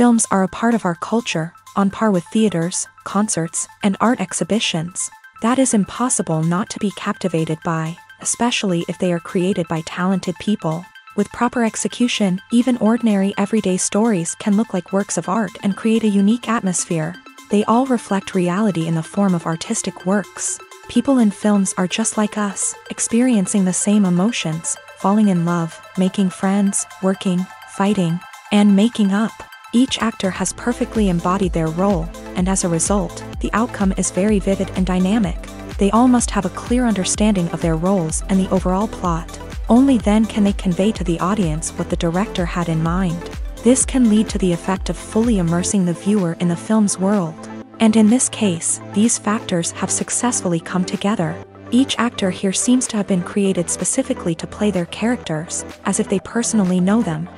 Films are a part of our culture, on par with theaters, concerts, and art exhibitions. That is impossible not to be captivated by, especially if they are created by talented people. With proper execution, even ordinary everyday stories can look like works of art and create a unique atmosphere. They all reflect reality in the form of artistic works. People in films are just like us, experiencing the same emotions, falling in love, making friends, working, fighting, and making up. Each actor has perfectly embodied their role, and as a result, the outcome is very vivid and dynamic. They all must have a clear understanding of their roles and the overall plot. Only then can they convey to the audience what the director had in mind. This can lead to the effect of fully immersing the viewer in the film's world. And in this case, these factors have successfully come together. Each actor here seems to have been created specifically to play their characters, as if they personally know them.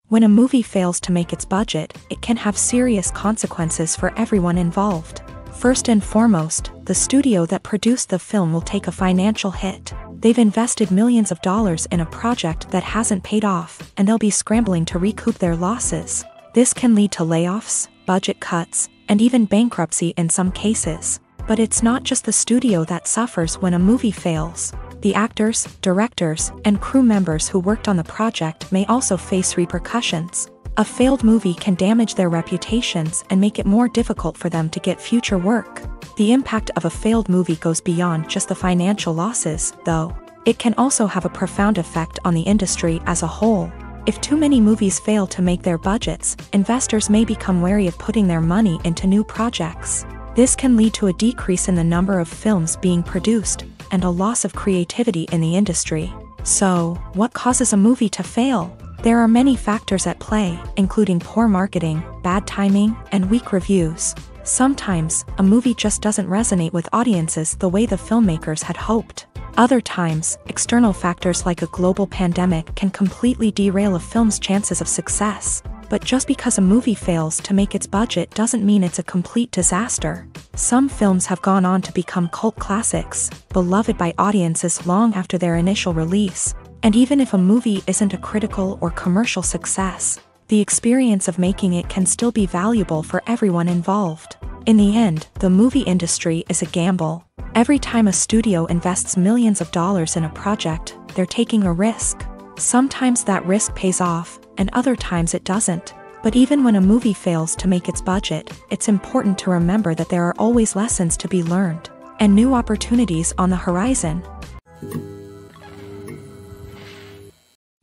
When a movie fails to make its budget, it can have serious consequences for everyone involved. First and foremost, the studio that produced the film will take a financial hit. They've invested millions of dollars in a project that hasn't paid off, and they'll be scrambling to recoup their losses. This can lead to layoffs, budget cuts, and even bankruptcy in some cases. But it's not just the studio that suffers when a movie fails. The actors, directors, and crew members who worked on the project may also face repercussions. A failed movie can damage their reputations and make it more difficult for them to get future work. The impact of a failed movie goes beyond just the financial losses, though. It can also have a profound effect on the industry as a whole. If too many movies fail to make their budgets, investors may become wary of putting their money into new projects. This can lead to a decrease in the number of films being produced, and a loss of creativity in the industry. So, what causes a movie to fail? There are many factors at play, including poor marketing, bad timing, and weak reviews. Sometimes, a movie just doesn't resonate with audiences the way the filmmakers had hoped. Other times, external factors like a global pandemic can completely derail a film's chances of success. But just because a movie fails to make its budget doesn't mean it's a complete disaster. Some films have gone on to become cult classics, beloved by audiences long after their initial release. And even if a movie isn't a critical or commercial success, the experience of making it can still be valuable for everyone involved. In the end, the movie industry is a gamble. Every time a studio invests millions of dollars in a project, they're taking a risk. Sometimes that risk pays off, and other times it doesn't. But even when a movie fails to make its budget, it's important to remember that there are always lessons to be learned, and new opportunities on the horizon.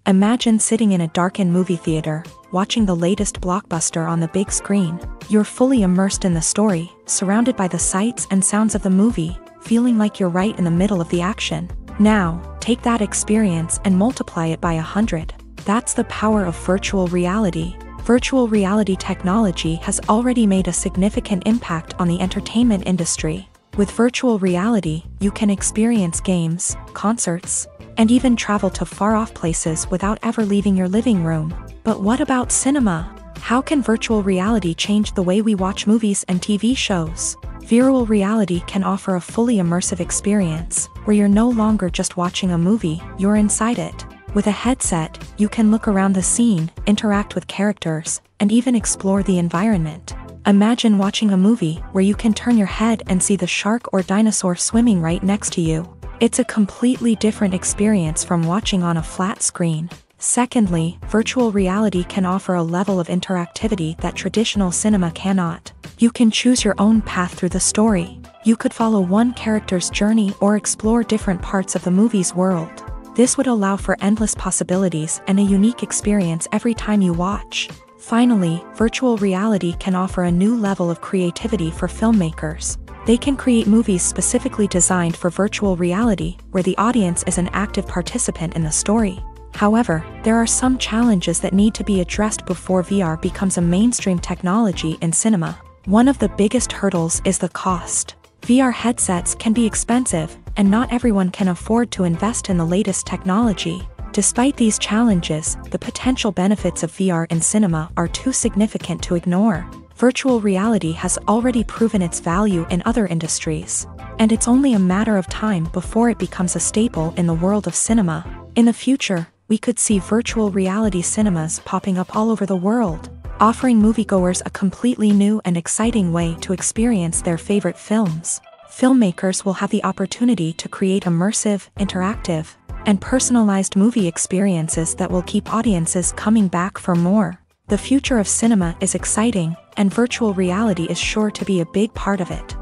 Imagine sitting in a darkened movie theater, watching the latest blockbuster on the big screen. You're fully immersed in the story, surrounded by the sights and sounds of the movie, feeling like you're right in the middle of the action. Now, take that experience and multiply it by 100. That's the power of virtual reality. Virtual reality technology has already made a significant impact on the entertainment industry. With virtual reality, you can experience games, concerts, and even travel to far-off places without ever leaving your living room. But what about cinema? How can virtual reality change the way we watch movies and TV shows? Virtual reality can offer a fully immersive experience, where you're no longer just watching a movie, you're inside it. With a headset, you can look around the scene, interact with characters, and even explore the environment. Imagine watching a movie where you can turn your head and see the shark or dinosaur swimming right next to you. It's a completely different experience from watching on a flat screen. Secondly, virtual reality can offer a level of interactivity that traditional cinema cannot. You can choose your own path through the story. You could follow one character's journey or explore different parts of the movie's world. This would allow for endless possibilities and a unique experience every time you watch. Finally, virtual reality can offer a new level of creativity for filmmakers. They can create movies specifically designed for virtual reality, where the audience is an active participant in the story. However, there are some challenges that need to be addressed before VR becomes a mainstream technology in cinema. One of the biggest hurdles is the cost. VR headsets can be expensive, and not everyone can afford to invest in the latest technology. Despite these challenges, the potential benefits of VR in cinema are too significant to ignore. Virtual reality has already proven its value in other industries, and it's only a matter of time before it becomes a staple in the world of cinema. In the future, we could see virtual reality cinemas popping up all over the world, offering moviegoers a completely new and exciting way to experience their favorite films. Filmmakers will have the opportunity to create immersive, interactive, and personalized movie experiences that will keep audiences coming back for more. The future of cinema is exciting, and virtual reality is sure to be a big part of it.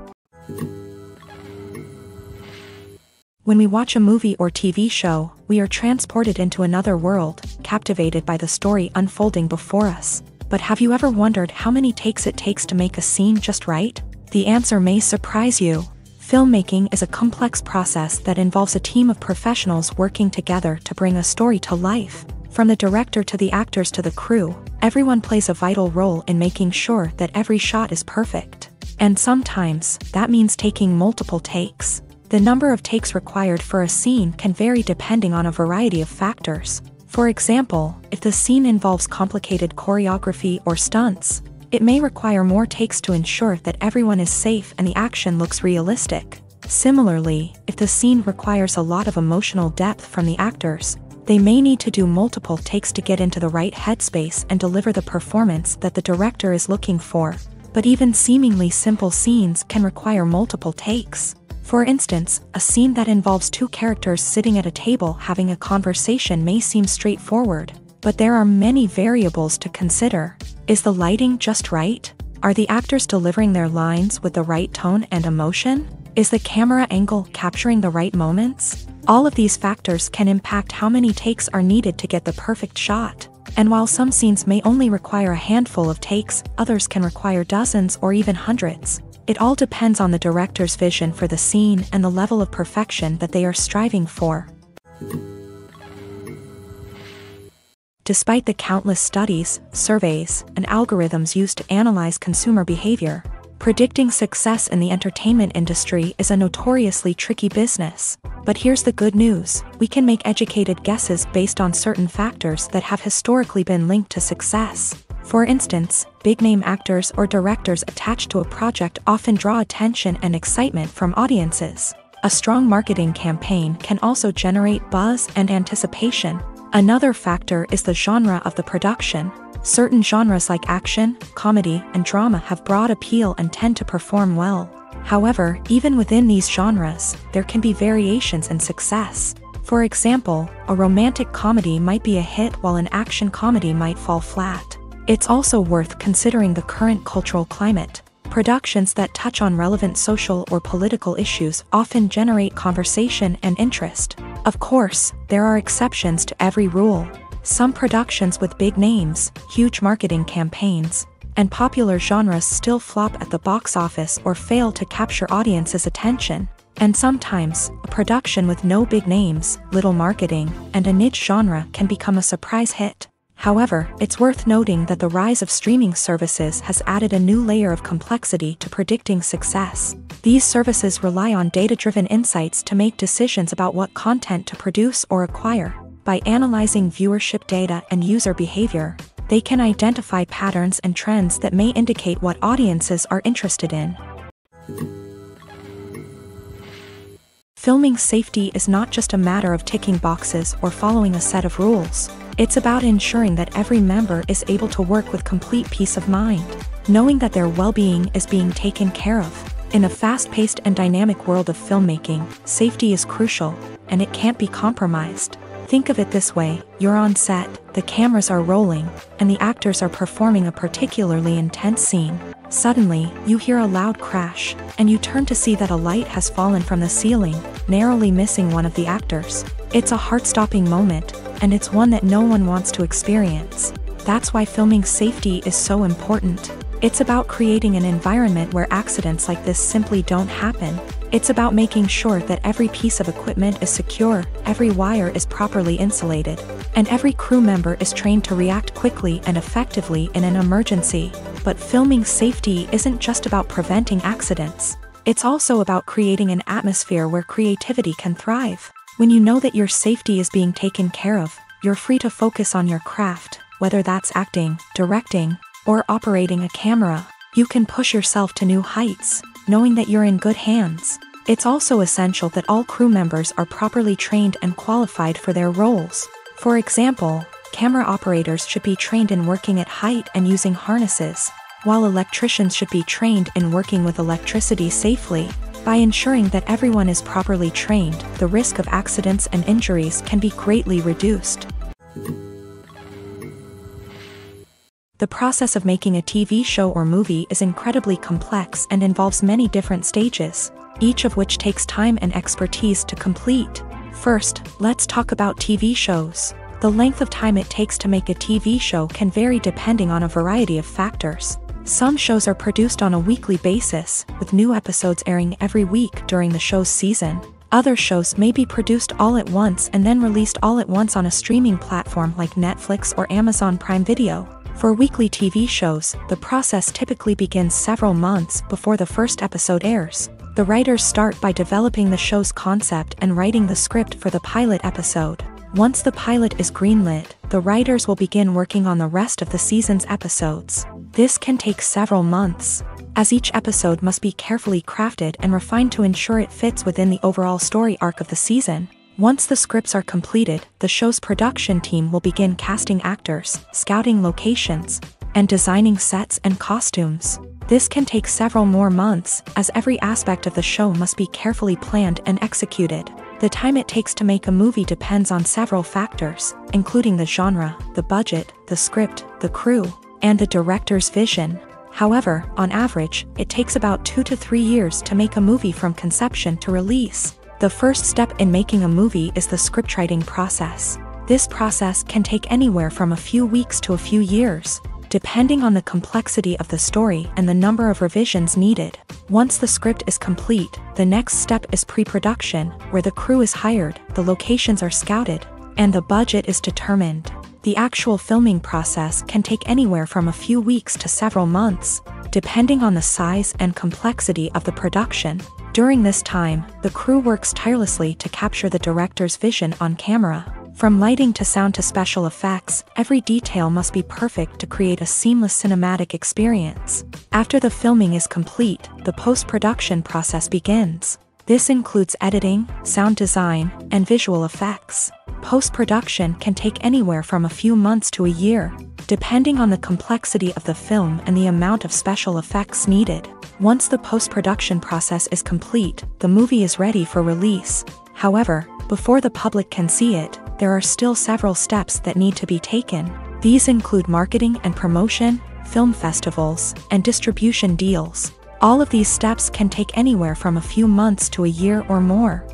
When we watch a movie or TV show, we are transported into another world, captivated by the story unfolding before us. But have you ever wondered how many takes it takes to make a scene just right? The answer may surprise you. Filmmaking is a complex process that involves a team of professionals working together to bring a story to life. From the director to the actors to the crew, everyone plays a vital role in making sure that every shot is perfect. And sometimes, that means taking multiple takes. The number of takes required for a scene can vary depending on a variety of factors. For example, if the scene involves complicated choreography or stunts, it may require more takes to ensure that everyone is safe and the action looks realistic. Similarly, if the scene requires a lot of emotional depth from the actors, they may need to do multiple takes to get into the right headspace and deliver the performance that the director is looking for. But even seemingly simple scenes can require multiple takes. For instance, a scene that involves two characters sitting at a table having a conversation may seem straightforward, but there are many variables to consider. Is the lighting just right? Are the actors delivering their lines with the right tone and emotion? Is the camera angle capturing the right moments? All of these factors can impact how many takes are needed to get the perfect shot. And while some scenes may only require a handful of takes, others can require dozens or even hundreds. It all depends on the director's vision for the scene and the level of perfection that they are striving for. Despite the countless studies, surveys, and algorithms used to analyze consumer behavior, predicting success in the entertainment industry is a notoriously tricky business. But here's the good news: we can make educated guesses based on certain factors that have historically been linked to success. For instance, big-name actors or directors attached to a project often draw attention and excitement from audiences. A strong marketing campaign can also generate buzz and anticipation. Another factor is the genre of the production. Certain genres like action, comedy, and drama have broad appeal and tend to perform well. However, even within these genres, there can be variations in success. For example, a romantic comedy might be a hit while an action comedy might fall flat. It's also worth considering the current cultural climate. Productions that touch on relevant social or political issues often generate conversation and interest. Of course, there are exceptions to every rule. Some productions with big names, huge marketing campaigns, and popular genres still flop at the box office or fail to capture audiences' attention. And sometimes, a production with no big names, little marketing, and a niche genre can become a surprise hit. However, it's worth noting that the rise of streaming services has added a new layer of complexity to predicting success. These services rely on data-driven insights to make decisions about what content to produce or acquire. By analyzing viewership data and user behavior, they can identify patterns and trends that may indicate what audiences are interested in. Filming safety is not just a matter of ticking boxes or following a set of rules. It's about ensuring that every member is able to work with complete peace of mind, knowing that their well-being is being taken care of. In a fast-paced and dynamic world of filmmaking, safety is crucial, and it can't be compromised. Think of it this way, you're on set, the cameras are rolling, and the actors are performing a particularly intense scene. Suddenly, you hear a loud crash, and you turn to see that a light has fallen from the ceiling, narrowly missing one of the actors. It's a heart-stopping moment, and it's one that no one wants to experience. That's why filming safety is so important. It's about creating an environment where accidents like this simply don't happen. It's about making sure that every piece of equipment is secure, every wire is properly insulated, and every crew member is trained to react quickly and effectively in an emergency. But filming safety isn't just about preventing accidents. It's also about creating an atmosphere where creativity can thrive. When you know that your safety is being taken care of, you're free to focus on your craft, whether that's acting, directing, or operating a camera. You can push yourself to new heights, knowing that you're in good hands. It's also essential that all crew members are properly trained and qualified for their roles. For example, camera operators should be trained in working at height and using harnesses, while electricians should be trained in working with electricity safely. By ensuring that everyone is properly trained, the risk of accidents and injuries can be greatly reduced. The process of making a TV show or movie is incredibly complex and involves many different stages, each of which takes time and expertise to complete. First, let's talk about TV shows. The length of time it takes to make a TV show can vary depending on a variety of factors. Some shows are produced on a weekly basis, with new episodes airing every week during the show's season. Other shows may be produced all at once and then released all at once on a streaming platform like Netflix or Amazon Prime Video. For weekly TV shows, the process typically begins several months before the first episode airs. The writers start by developing the show's concept and writing the script for the pilot episode. Once the pilot is greenlit, the writers will begin working on the rest of the season's episodes. This can take several months, as each episode must be carefully crafted and refined to ensure it fits within the overall story arc of the season. Once the scripts are completed, the show's production team will begin casting actors, scouting locations, and designing sets and costumes. This can take several more months, as every aspect of the show must be carefully planned and executed. The time it takes to make a movie depends on several factors, including the genre, the budget, the script, the crew, and the director's vision. However, on average, it takes about 2 to 3 years to make a movie from conception to release. The first step in making a movie is the scriptwriting process. This process can take anywhere from a few weeks to a few years, depending on the complexity of the story and the number of revisions needed. Once the script is complete, the next step is pre-production, where the crew is hired, the locations are scouted, and the budget is determined. The actual filming process can take anywhere from a few weeks to several months, depending on the size and complexity of the production. During this time, the crew works tirelessly to capture the director's vision on camera. From lighting to sound to special effects, every detail must be perfect to create a seamless cinematic experience. After the filming is complete, the post-production process begins. This includes editing, sound design, and visual effects. Post-production can take anywhere from a few months to a year, depending on the complexity of the film and the amount of special effects needed. Once the post-production process is complete, the movie is ready for release. However, before the public can see it, there are still several steps that need to be taken. These include marketing and promotion, film festivals, and distribution deals. All of these steps can take anywhere from a few months to a year or more.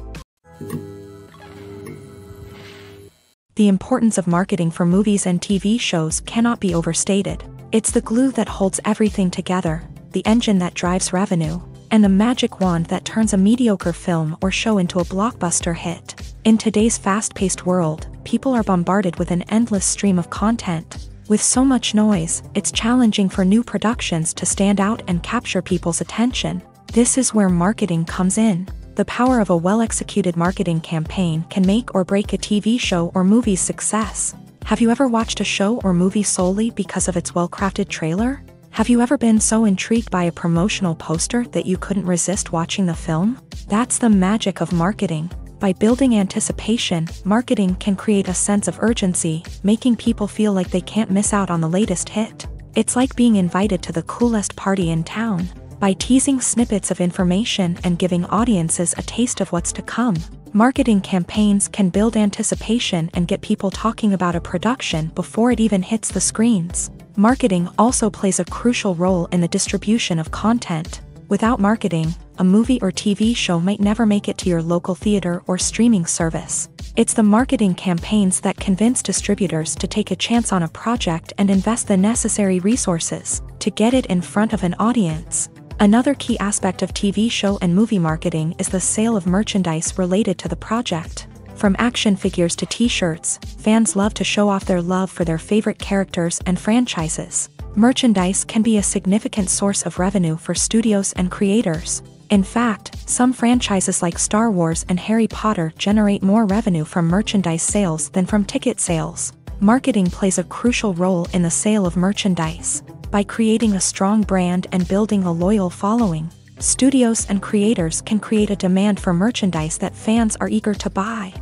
The importance of marketing for movies and TV shows cannot be overstated. It's the glue that holds everything together, the engine that drives revenue, and the magic wand that turns a mediocre film or show into a blockbuster hit. In today's fast-paced world, people are bombarded with an endless stream of content. With so much noise, it's challenging for new productions to stand out and capture people's attention. This is where marketing comes in. The power of a well-executed marketing campaign can make or break a TV show or movie's success. Have you ever watched a show or movie solely because of its well-crafted trailer? Have you ever been so intrigued by a promotional poster that you couldn't resist watching the film? That's the magic of marketing. By building anticipation, marketing can create a sense of urgency, making people feel like they can't miss out on the latest hit. It's like being invited to the coolest party in town. By teasing snippets of information and giving audiences a taste of what's to come, Marketing campaigns can build anticipation and get people talking about a production before it even hits the screens. Marketing also plays a crucial role in the distribution of content. Without marketing, a movie or TV show might never make it to your local theater or streaming service. It's the marketing campaigns that convince distributors to take a chance on a project and invest the necessary resources to get it in front of an audience. Another key aspect of TV show and movie marketing is the sale of merchandise related to the project. From action figures to t-shirts, fans love to show off their love for their favorite characters and franchises. Merchandise can be a significant source of revenue for studios and creators. In fact, some franchises like Star Wars and Harry Potter generate more revenue from merchandise sales than from ticket sales. Marketing plays a crucial role in the sale of merchandise. By creating a strong brand and building a loyal following, studios and creators can create a demand for merchandise that fans are eager to buy.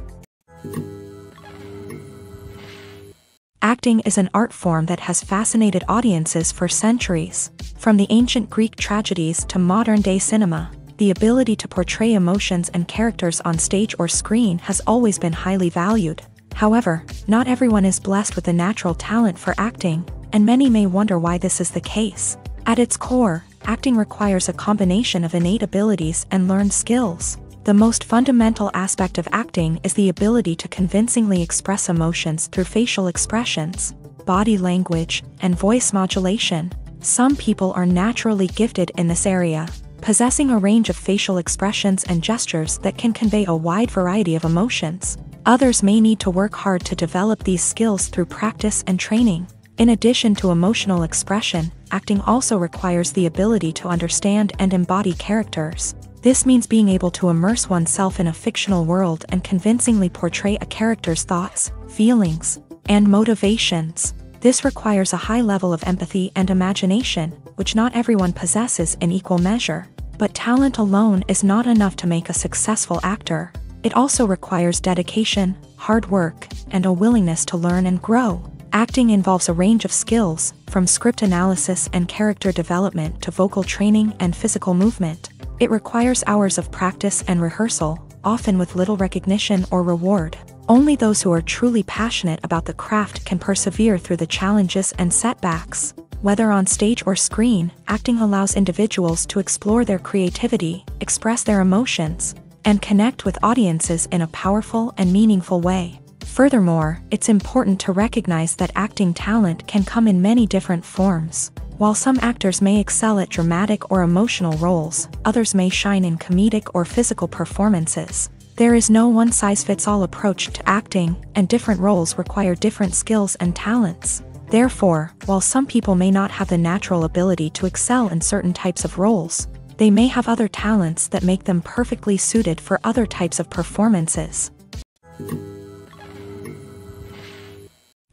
Acting is an art form that has fascinated audiences for centuries. From the ancient Greek tragedies to modern-day cinema, the ability to portray emotions and characters on stage or screen has always been highly valued. However, not everyone is blessed with the natural talent for acting, and many may wonder why this is the case. At its core, acting requires a combination of innate abilities and learned skills. The most fundamental aspect of acting is the ability to convincingly express emotions through facial expressions, body language, and voice modulation. Some people are naturally gifted in this area, possessing a range of facial expressions and gestures that can convey a wide variety of emotions. Others may need to work hard to develop these skills through practice and training. In addition to emotional expression, acting also requires the ability to understand and embody characters. This means being able to immerse oneself in a fictional world and convincingly portray a character's thoughts, feelings, and motivations. This requires a high level of empathy and imagination, which not everyone possesses in equal measure. But talent alone is not enough to make a successful actor. It also requires dedication, hard work, and a willingness to learn and grow. Acting involves a range of skills, from script analysis and character development to vocal training and physical movement. It requires hours of practice and rehearsal, often with little recognition or reward. Only those who are truly passionate about the craft can persevere through the challenges and setbacks. Whether on stage or screen, acting allows individuals to explore their creativity, express their emotions, and connect with audiences in a powerful and meaningful way. Furthermore, it's important to recognize that acting talent can come in many different forms. While some actors may excel at dramatic or emotional roles, others may shine in comedic or physical performances. There is no one-size-fits-all approach to acting, and different roles require different skills and talents. Therefore, while some people may not have the natural ability to excel in certain types of roles, they may have other talents that make them perfectly suited for other types of performances.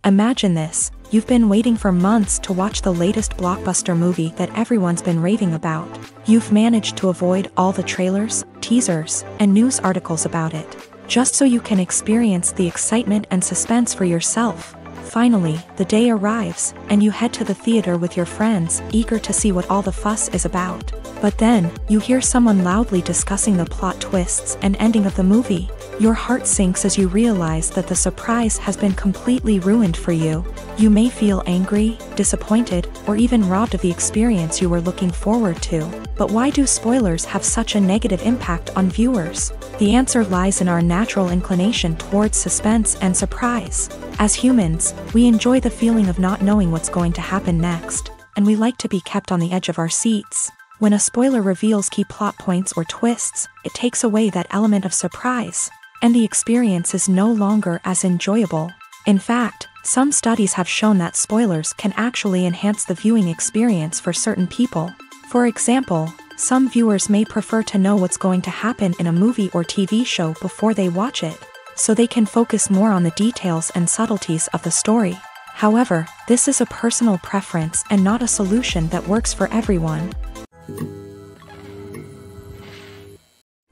Imagine this: you've been waiting for months to watch the latest blockbuster movie that everyone's been raving about. You've managed to avoid all the trailers, teasers, and news articles about it, just so you can experience the excitement and suspense for yourself. Finally, the day arrives, and you head to the theater with your friends, eager to see what all the fuss is about. But then, you hear someone loudly discussing the plot twists and ending of the movie. Your heart sinks as you realize that the surprise has been completely ruined for you. You may feel angry, disappointed, or even robbed of the experience you were looking forward to. But why do spoilers have such a negative impact on viewers? The answer lies in our natural inclination towards suspense and surprise. As humans, we enjoy the feeling of not knowing what's going to happen next, and we like to be kept on the edge of our seats. When a spoiler reveals key plot points or twists, it takes away that element of surprise, and the experience is no longer as enjoyable. In fact, some studies have shown that spoilers can actually enhance the viewing experience for certain people. For example, some viewers may prefer to know what's going to happen in a movie or TV show before they watch it, so they can focus more on the details and subtleties of the story. However, this is a personal preference and not a solution that works for everyone.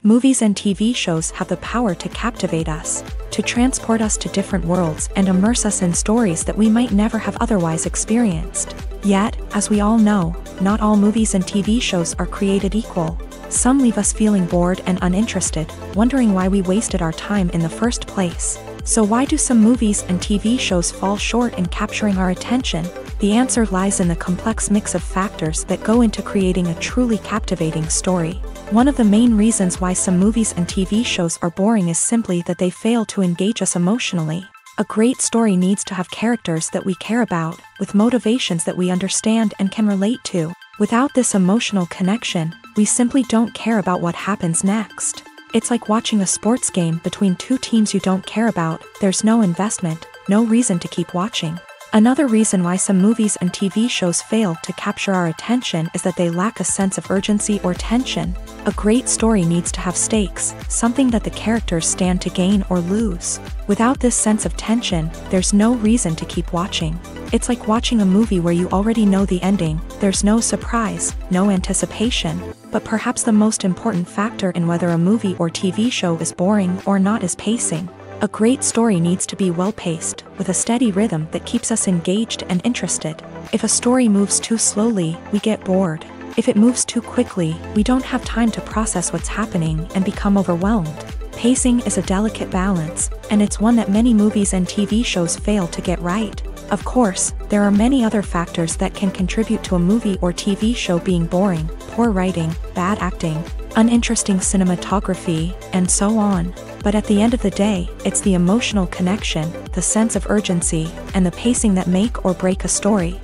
Movies and TV shows have the power to captivate us, to transport us to different worlds and immerse us in stories that we might never have otherwise experienced. Yet, as we all know, not all movies and TV shows are created equal. Some leave us feeling bored and uninterested, wondering why we wasted our time in the first place. So why do some movies and TV shows fall short in capturing our attention? The answer lies in the complex mix of factors that go into creating a truly captivating story. One of the main reasons why some movies and TV shows are boring is simply that they fail to engage us emotionally. A great story needs to have characters that we care about, with motivations that we understand and can relate to. Without this emotional connection, we simply don't care about what happens next. It's like watching a sports game between two teams you don't care about. There's no investment, no reason to keep watching. Another reason why some movies and TV shows fail to capture our attention is that they lack a sense of urgency or tension. A great story needs to have stakes, something that the characters stand to gain or lose. Without this sense of tension, there's no reason to keep watching. It's like watching a movie where you already know the ending. There's no surprise, no anticipation. But perhaps the most important factor in whether a movie or TV show is boring or not is pacing. A great story needs to be well-paced, with a steady rhythm that keeps us engaged and interested. If a story moves too slowly, we get bored. If it moves too quickly, we don't have time to process what's happening and become overwhelmed. Pacing is a delicate balance, and it's one that many movies and TV shows fail to get right. Of course, there are many other factors that can contribute to a movie or TV show being boring: poor writing, bad acting, uninteresting cinematography, and so on. But at the end of the day, it's the emotional connection, the sense of urgency, and the pacing that make or break a story.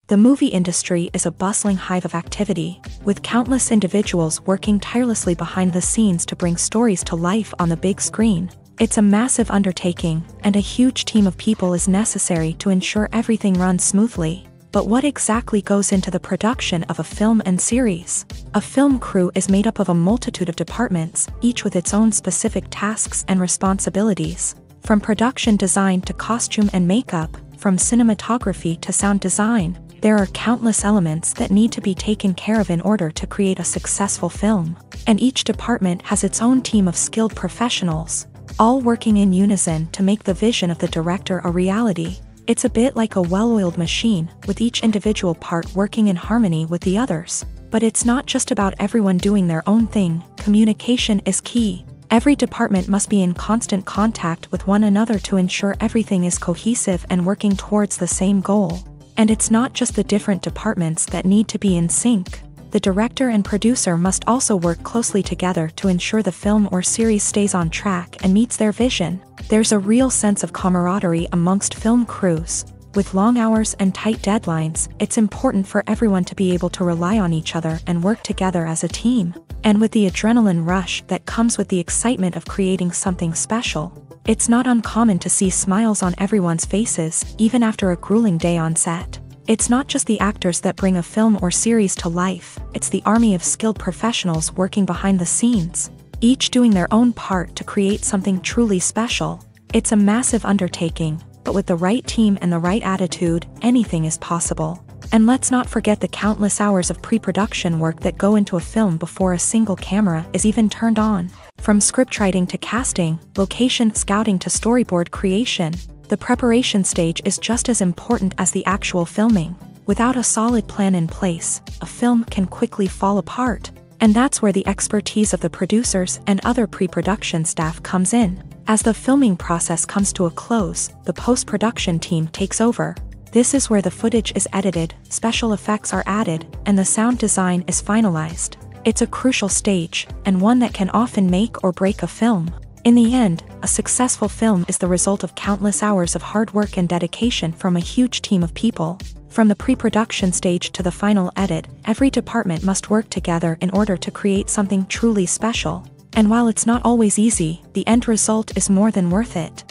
The movie industry is a bustling hive of activity, with countless individuals working tirelessly behind the scenes to bring stories to life on the big screen. It's a massive undertaking, and a huge team of people is necessary to ensure everything runs smoothly. But what exactly goes into the production of a film and series? A film crew is made up of a multitude of departments, each with its own specific tasks and responsibilities. From production design to costume and makeup, from cinematography to sound design, there are countless elements that need to be taken care of in order to create a successful film. And each department has its own team of skilled professionals, all working in unison to make the vision of the director a reality. It's a bit like a well-oiled machine, with each individual part working in harmony with the others. But it's not just about everyone doing their own thing. Communication is key. Every department must be in constant contact with one another to ensure everything is cohesive and working towards the same goal. And it's not just the different departments that need to be in sync. The director and producer must also work closely together to ensure the film or series stays on track and meets their vision. There's a real sense of camaraderie amongst film crews. With long hours and tight deadlines, it's important for everyone to be able to rely on each other and work together as a team. And with the adrenaline rush that comes with the excitement of creating something special, it's not uncommon to see smiles on everyone's faces, even after a grueling day on set. It's not just the actors that bring a film or series to life, it's the army of skilled professionals working behind the scenes, each doing their own part to create something truly special. It's a massive undertaking, but with the right team and the right attitude, anything is possible. And let's not forget the countless hours of pre-production work that go into a film before a single camera is even turned on. From scriptwriting to casting, location scouting to storyboard creation, the preparation stage is just as important as the actual filming. Without a solid plan in place, a film can quickly fall apart. And that's where the expertise of the producers and other pre-production staff comes in. As the filming process comes to a close, the post-production team takes over. This is where the footage is edited, special effects are added, and the sound design is finalized. It's a crucial stage, and one that can often make or break a film. In the end, a successful film is the result of countless hours of hard work and dedication from a huge team of people. From the pre-production stage to the final edit, every department must work together in order to create something truly special. And while it's not always easy, the end result is more than worth it.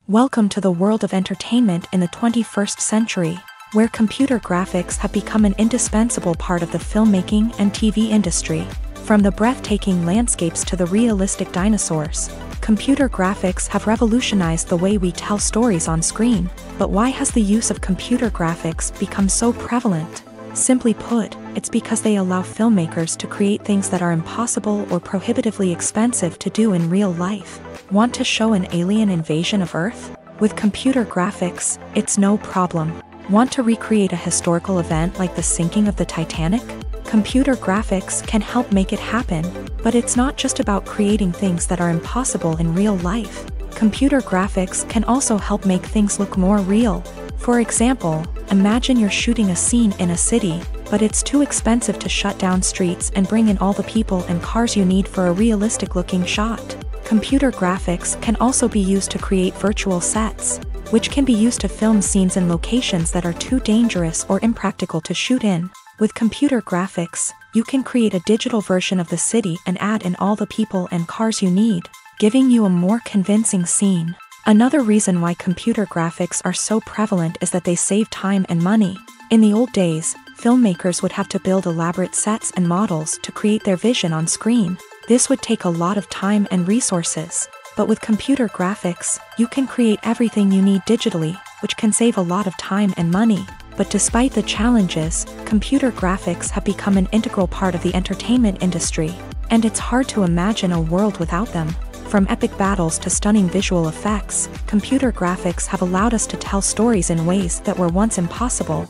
Welcome to the world of entertainment in the 21st century, where computer graphics have become an indispensable part of the filmmaking and TV industry. From the breathtaking landscapes to the realistic dinosaurs, computer graphics have revolutionized the way we tell stories on screen. But why has the use of computer graphics become so prevalent? Simply put, it's because they allow filmmakers to create things that are impossible or prohibitively expensive to do in real life. Want to show an alien invasion of Earth? With computer graphics, it's no problem. Want to recreate a historical event like the sinking of the Titanic? Computer graphics can help make it happen, but it's not just about creating things that are impossible in real life. Computer graphics can also help make things look more real. For example, imagine you're shooting a scene in a city, but it's too expensive to shut down streets and bring in all the people and cars you need for a realistic-looking shot. Computer graphics can also be used to create virtual sets, which can be used to film scenes in locations that are too dangerous or impractical to shoot in. With computer graphics, you can create a digital version of the city and add in all the people and cars you need, giving you a more convincing scene. Another reason why computer graphics are so prevalent is that they save time and money. In the old days, filmmakers would have to build elaborate sets and models to create their vision on screen. This would take a lot of time and resources. But with computer graphics, you can create everything you need digitally, which can save a lot of time and money. But despite the challenges, computer graphics have become an integral part of the entertainment industry, and it's hard to imagine a world without them. From epic battles to stunning visual effects, computer graphics have allowed us to tell stories in ways that were once impossible.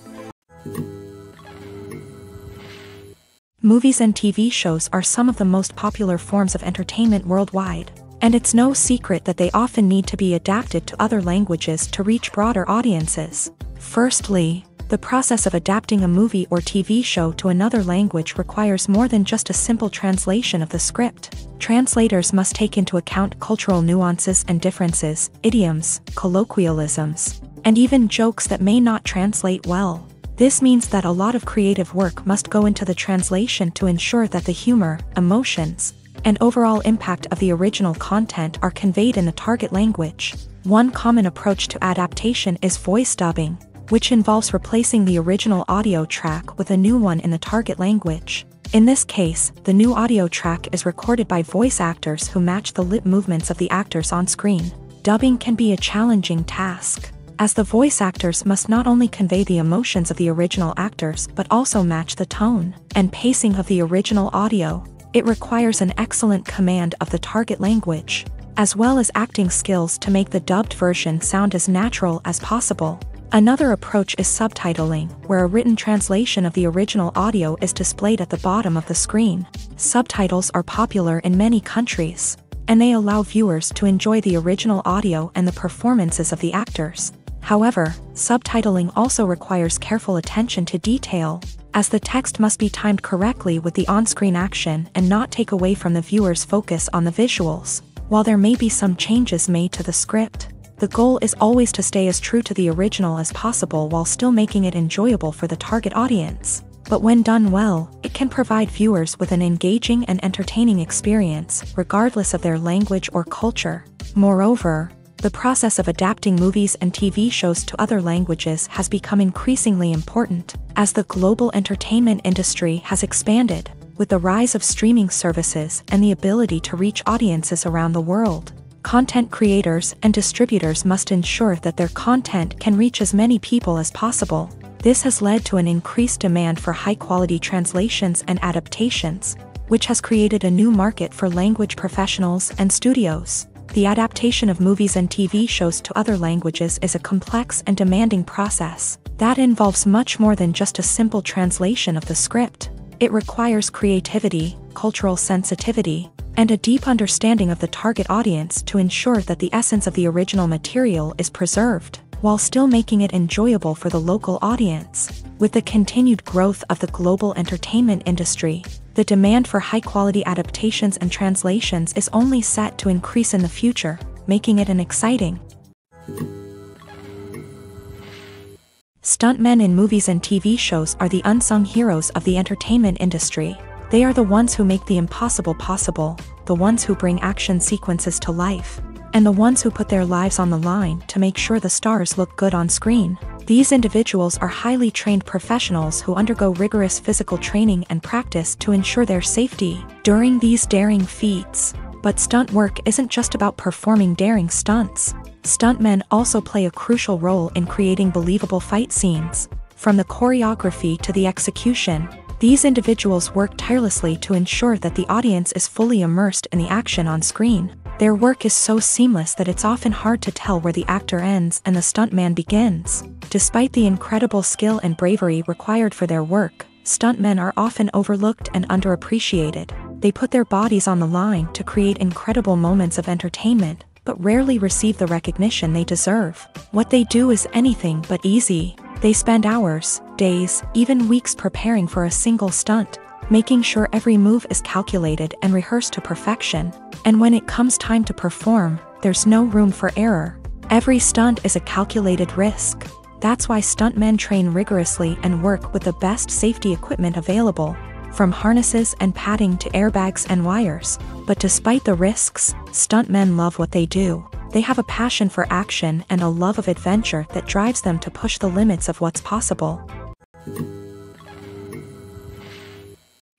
Movies and TV shows are some of the most popular forms of entertainment worldwide, and it's no secret that they often need to be adapted to other languages to reach broader audiences. Firstly, the process of adapting a movie or TV show to another language requires more than just a simple translation of the script. Translators must take into account cultural nuances and differences, idioms, colloquialisms, and even jokes that may not translate well. This means that a lot of creative work must go into the translation to ensure that the humor, emotions, and overall impact of the original content are conveyed in the target language. One common approach to adaptation is voice dubbing, which involves replacing the original audio track with a new one in the target language. In this case, the new audio track is recorded by voice actors who match the lip movements of the actors on screen. Dubbing can be a challenging task, as the voice actors must not only convey the emotions of the original actors but also match the tone and pacing of the original audio. It requires an excellent command of the target language, as well as acting skills to make the dubbed version sound as natural as possible. Another approach is subtitling, where a written translation of the original audio is displayed at the bottom of the screen. Subtitles are popular in many countries, and they allow viewers to enjoy the original audio and the performances of the actors. However, subtitling also requires careful attention to detail, as the text must be timed correctly with the on-screen action and not take away from the viewer's focus on the visuals. While there may be some changes made to the script, the goal is always to stay as true to the original as possible while still making it enjoyable for the target audience. But when done well, it can provide viewers with an engaging and entertaining experience, regardless of their language or culture. Moreover, the process of adapting movies and TV shows to other languages has become increasingly important, as the global entertainment industry has expanded, with the rise of streaming services and the ability to reach audiences around the world. Content creators and distributors must ensure that their content can reach as many people as possible. This has led to an increased demand for high-quality translations and adaptations, which has created a new market for language professionals and studios. The adaptation of movies and TV shows to other languages is a complex and demanding process that involves much more than just a simple translation of the script. It requires creativity, cultural sensitivity, and a deep understanding of the target audience to ensure that the essence of the original material is preserved, while still making it enjoyable for the local audience. With the continued growth of the global entertainment industry, the demand for high-quality adaptations and translations is only set to increase in the future, making it an exciting. Stuntmen in movies and TV shows are the unsung heroes of the entertainment industry. They are the ones who make the impossible possible, the ones who bring action sequences to life, and the ones who put their lives on the line to make sure the stars look good on screen. These individuals are highly trained professionals who undergo rigorous physical training and practice to ensure their safety during these daring feats. But stunt work isn't just about performing daring stunts. Stuntmen also play a crucial role in creating believable fight scenes. From the choreography to the execution, these individuals work tirelessly to ensure that the audience is fully immersed in the action on screen. Their work is so seamless that it's often hard to tell where the actor ends and the stuntman begins. Despite the incredible skill and bravery required for their work, stuntmen are often overlooked and underappreciated. They put their bodies on the line to create incredible moments of entertainment, but rarely receive the recognition they deserve. What they do is anything but easy. They spend hours, days, even weeks preparing for a single stunt, making sure every move is calculated and rehearsed to perfection. And when it comes time to perform, there's no room for error. Every stunt is a calculated risk. That's why stuntmen train rigorously and work with the best safety equipment available, from harnesses and padding to airbags and wires. But despite the risks, stuntmen love what they do. They have a passion for action and a love of adventure that drives them to push the limits of what's possible.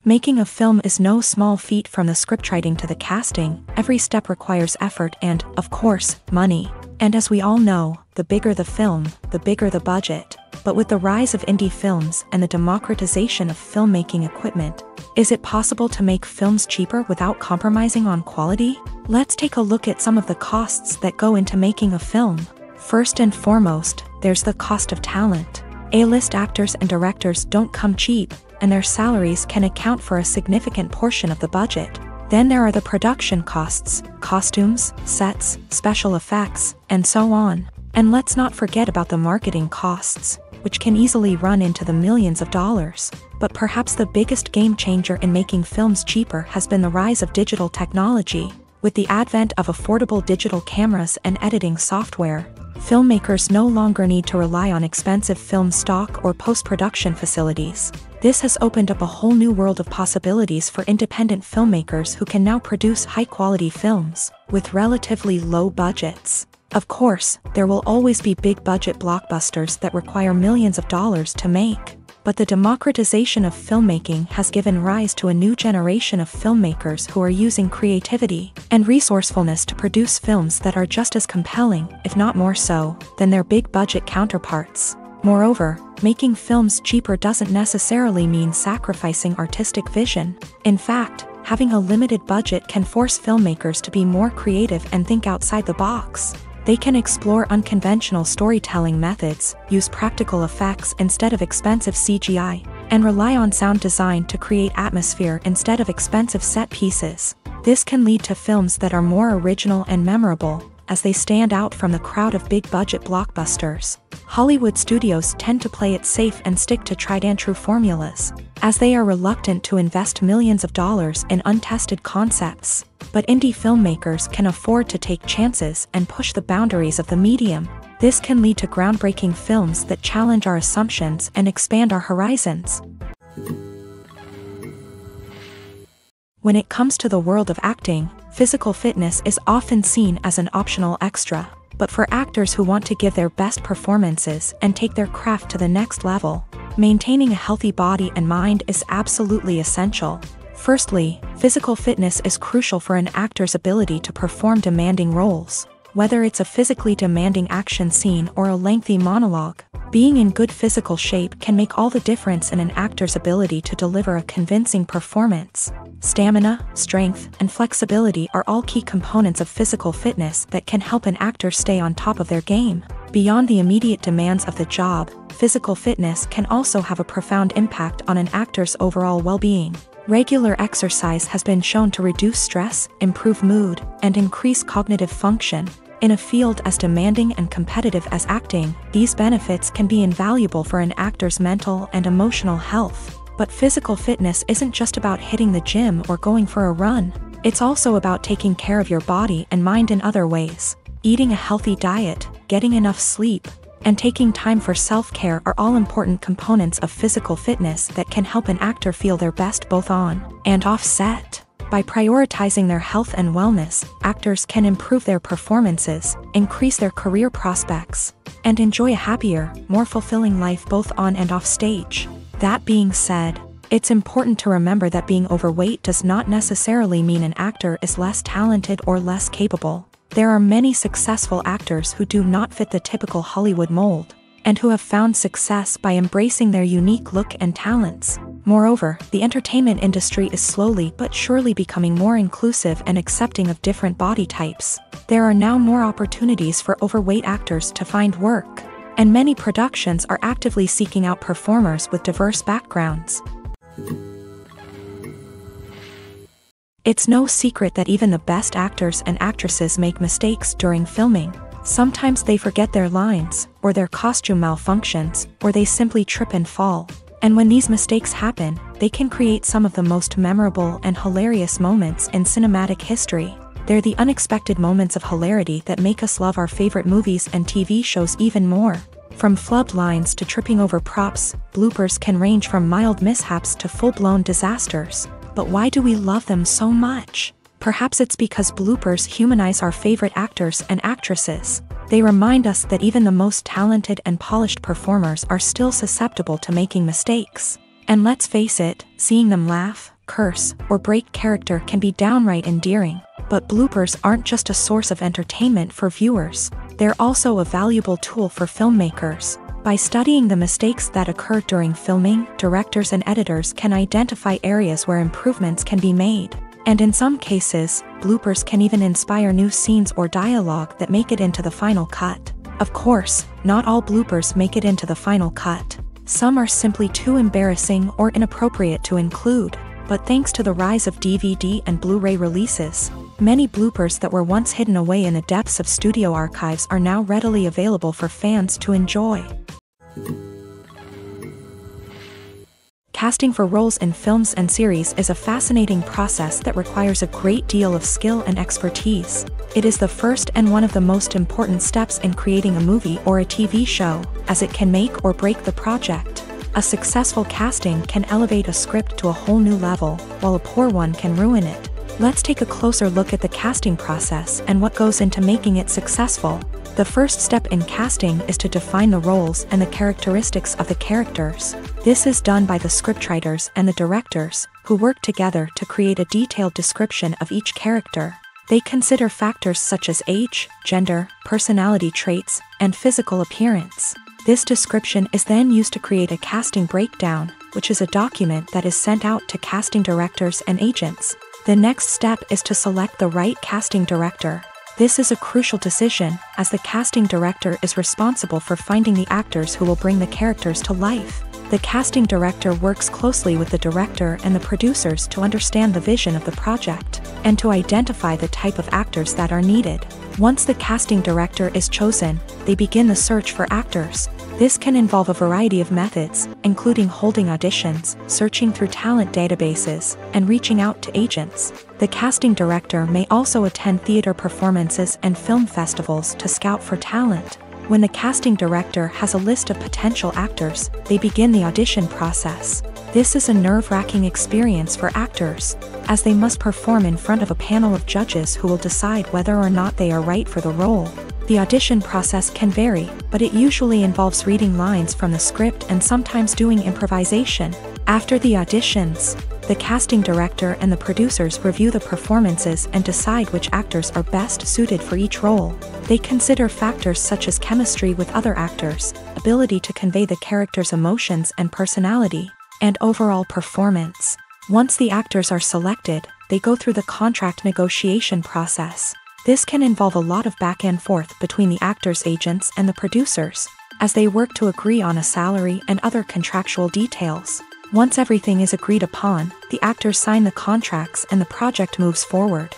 Making a film is no small feat. From the scriptwriting to the casting, every step requires effort and, of course, money. And as we all know, the bigger the film, the bigger the budget. But with the rise of indie films and the democratization of filmmaking equipment, is it possible to make films cheaper without compromising on quality? Let's take a look at some of the costs that go into making a film. First and foremost, there's the cost of talent. A-list actors and directors don't come cheap, and their salaries can account for a significant portion of the budget. Then there are the production costs, costumes, sets, special effects, and so on. And let's not forget about the marketing costs, which can easily run into the millions of dollars. But perhaps the biggest game changer in making films cheaper has been the rise of digital technology. With the advent of affordable digital cameras and editing software, filmmakers no longer need to rely on expensive film stock or post-production facilities. This has opened up a whole new world of possibilities for independent filmmakers who can now produce high-quality films with relatively low budgets. Of course, there will always be big-budget blockbusters that require millions of dollars to make. But the democratization of filmmaking has given rise to a new generation of filmmakers who are using creativity and resourcefulness to produce films that are just as compelling, if not more so, than their big-budget counterparts. Moreover, making films cheaper doesn't necessarily mean sacrificing artistic vision. In fact, having a limited budget can force filmmakers to be more creative and think outside the box. They can explore unconventional storytelling methods, use practical effects instead of expensive CGI, and rely on sound design to create atmosphere instead of expensive set pieces. This can lead to films that are more original and memorable, as they stand out from the crowd of big-budget blockbusters. Hollywood studios tend to play it safe and stick to tried-and-true formulas, as they are reluctant to invest millions of dollars in untested concepts. But indie filmmakers can afford to take chances and push the boundaries of the medium. This can lead to groundbreaking films that challenge our assumptions and expand our horizons. When it comes to the world of acting, physical fitness is often seen as an optional extra. But for actors who want to give their best performances and take their craft to the next level, maintaining a healthy body and mind is absolutely essential. Firstly, physical fitness is crucial for an actor's ability to perform demanding roles. Whether it's a physically demanding action scene or a lengthy monologue, being in good physical shape can make all the difference in an actor's ability to deliver a convincing performance. Stamina, strength, and flexibility are all key components of physical fitness that can help an actor stay on top of their game. Beyond the immediate demands of the job, physical fitness can also have a profound impact on an actor's overall well-being. Regular exercise has been shown to reduce stress, improve mood, and increase cognitive function. In a field as demanding and competitive as acting, these benefits can be invaluable for an actor's mental and emotional health. But physical fitness isn't just about hitting the gym or going for a run. It's also about taking care of your body and mind in other ways. Eating a healthy diet, getting enough sleep, and taking time for self-care are all important components of physical fitness that can help an actor feel their best both on and off set. By prioritizing their health and wellness, actors can improve their performances, increase their career prospects, and enjoy a happier, more fulfilling life both on and off stage. That being said, it's important to remember that being overweight does not necessarily mean an actor is less talented or less capable. There are many successful actors who do not fit the typical Hollywood mold. and who have found success by embracing their unique look and talents. Moreover, the entertainment industry is slowly but surely becoming more inclusive and accepting of different body types. There are now more opportunities for overweight actors to find work, and many productions are actively seeking out performers with diverse backgrounds. It's no secret that even the best actors and actresses make mistakes during filming. Sometimes they forget their lines, or their costume malfunctions, or they simply trip and fall. And when these mistakes happen, they can create some of the most memorable and hilarious moments in cinematic history. They're the unexpected moments of hilarity that make us love our favorite movies and TV shows even more. From flubbed lines to tripping over props, bloopers can range from mild mishaps to full-blown disasters. But why do we love them so much? Perhaps it's because bloopers humanize our favorite actors and actresses. They remind us that even the most talented and polished performers are still susceptible to making mistakes. And let's face it, seeing them laugh, curse, or break character can be downright endearing. But bloopers aren't just a source of entertainment for viewers. They're also a valuable tool for filmmakers. By studying the mistakes that occur during filming, directors and editors can identify areas where improvements can be made. And in some cases, bloopers can even inspire new scenes or dialogue that make it into the final cut. Of course, not all bloopers make it into the final cut. Some are simply too embarrassing or inappropriate to include. But thanks to the rise of DVD and Blu-ray releases, many bloopers that were once hidden away in the depths of studio archives are now readily available for fans to enjoy. Casting for roles in films and series is a fascinating process that requires a great deal of skill and expertise. It is the first and one of the most important steps in creating a movie or a TV show, as it can make or break the project. A successful casting can elevate a script to a whole new level, while a poor one can ruin it. Let's take a closer look at the casting process and what goes into making it successful. The first step in casting is to define the roles and the characteristics of the characters. This is done by the scriptwriters and the directors, who work together to create a detailed description of each character. They consider factors such as age, gender, personality traits, and physical appearance. This description is then used to create a casting breakdown, which is a document that is sent out to casting directors and agents. The next step is to select the right casting director. This is a crucial decision, as the casting director is responsible for finding the actors who will bring the characters to life. The casting director works closely with the director and the producers to understand the vision of the project, and to identify the type of actors that are needed. Once the casting director is chosen, they begin the search for actors. This can involve a variety of methods, including holding auditions, searching through talent databases, and reaching out to agents. The casting director may also attend theater performances and film festivals to scout for talent. When the casting director has a list of potential actors, they begin the audition process. This is a nerve-wracking experience for actors, as they must perform in front of a panel of judges who will decide whether or not they are right for the role. The audition process can vary, but it usually involves reading lines from the script and sometimes doing improvisation. After the auditions, the casting director and the producers review the performances and decide which actors are best suited for each role. They consider factors such as chemistry with other actors, ability to convey the character's emotions and personality, and overall performance. Once the actors are selected, they go through the contract negotiation process. This can involve a lot of back and forth between the actors' agents and the producers, as they work to agree on a salary and other contractual details. Once everything is agreed upon, the actors sign the contracts and the project moves forward.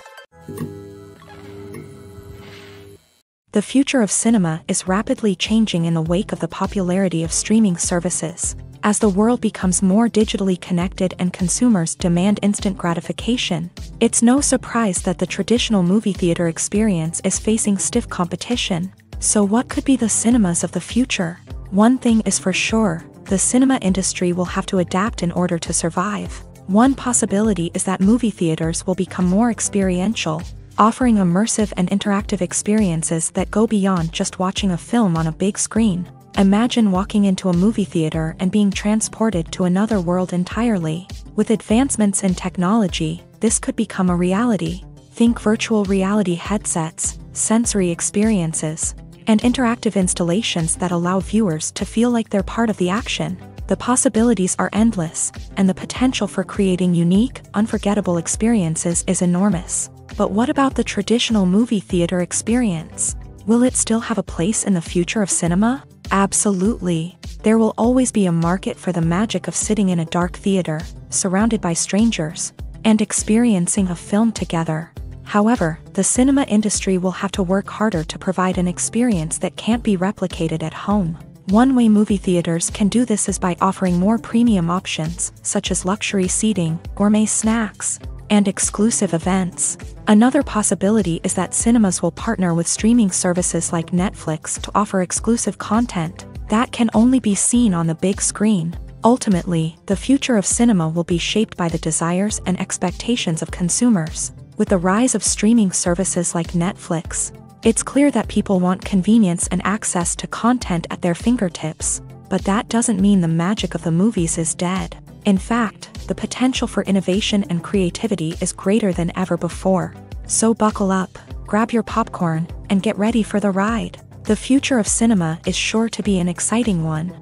The future of cinema is rapidly changing in the wake of the popularity of streaming services. As the world becomes more digitally connected and consumers demand instant gratification, it's no surprise that the traditional movie theater experience is facing stiff competition. So what could be the cinemas of the future? One thing is for sure, the cinema industry will have to adapt in order to survive. One possibility is that movie theaters will become more experiential, offering immersive and interactive experiences that go beyond just watching a film on a big screen. Imagine walking into a movie theater and being transported to another world entirely. With advancements in technology, this could become a reality. Think virtual reality headsets, sensory experiences, and interactive installations that allow viewers to feel like they're part of the action. The possibilities are endless, and the potential for creating unique, unforgettable experiences is enormous. But what about the traditional movie theater experience? Will it still have a place in the future of cinema? Absolutely. There will always be a market for the magic of sitting in a dark theater, surrounded by strangers, and experiencing a film together. However, the cinema industry will have to work harder to provide an experience that can't be replicated at home. One way movie theaters can do this is by offering more premium options, such as luxury seating, gourmet snacks, and exclusive events. Another possibility is that cinemas will partner with streaming services like Netflix to offer exclusive content that can only be seen on the big screen. Ultimately, the future of cinema will be shaped by the desires and expectations of consumers. With the rise of streaming services like Netflix, it's clear that people want convenience and access to content at their fingertips. But that doesn't mean the magic of the movies is dead. In fact, the potential for innovation and creativity is greater than ever before. So buckle up, grab your popcorn, and get ready for the ride. The future of cinema is sure to be an exciting one.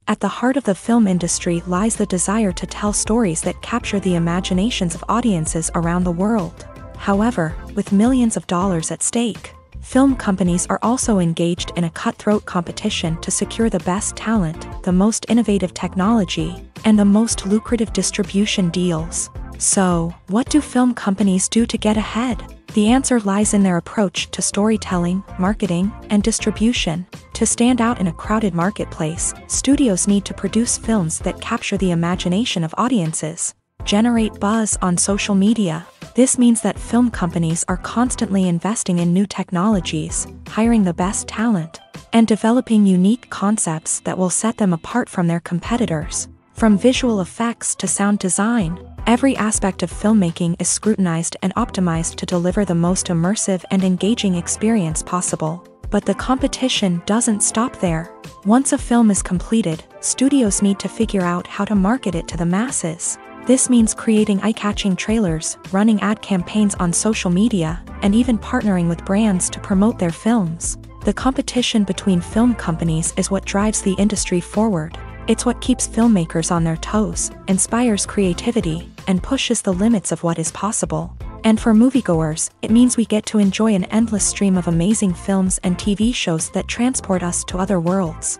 At the heart of the film industry lies the desire to tell stories that capture the imaginations of audiences around the world. However, with millions of dollars at stake, film companies are also engaged in a cutthroat competition to secure the best talent, the most innovative technology, and the most lucrative distribution deals. So, what do film companies do to get ahead? The answer lies in their approach to storytelling, marketing, and distribution. To stand out in a crowded marketplace, studios need to produce films that capture the imagination of audiences, generate buzz on social media. This means that film companies are constantly investing in new technologies, hiring the best talent, and developing unique concepts that will set them apart from their competitors. From visual effects to sound design, every aspect of filmmaking is scrutinized and optimized to deliver the most immersive and engaging experience possible. But the competition doesn't stop there. Once a film is completed, studios need to figure out how to market it to the masses. This means creating eye-catching trailers, running ad campaigns on social media, and even partnering with brands to promote their films. The competition between film companies is what drives the industry forward. It's what keeps filmmakers on their toes, inspires creativity, and pushes the limits of what is possible. And for moviegoers, it means we get to enjoy an endless stream of amazing films and TV shows that transport us to other worlds.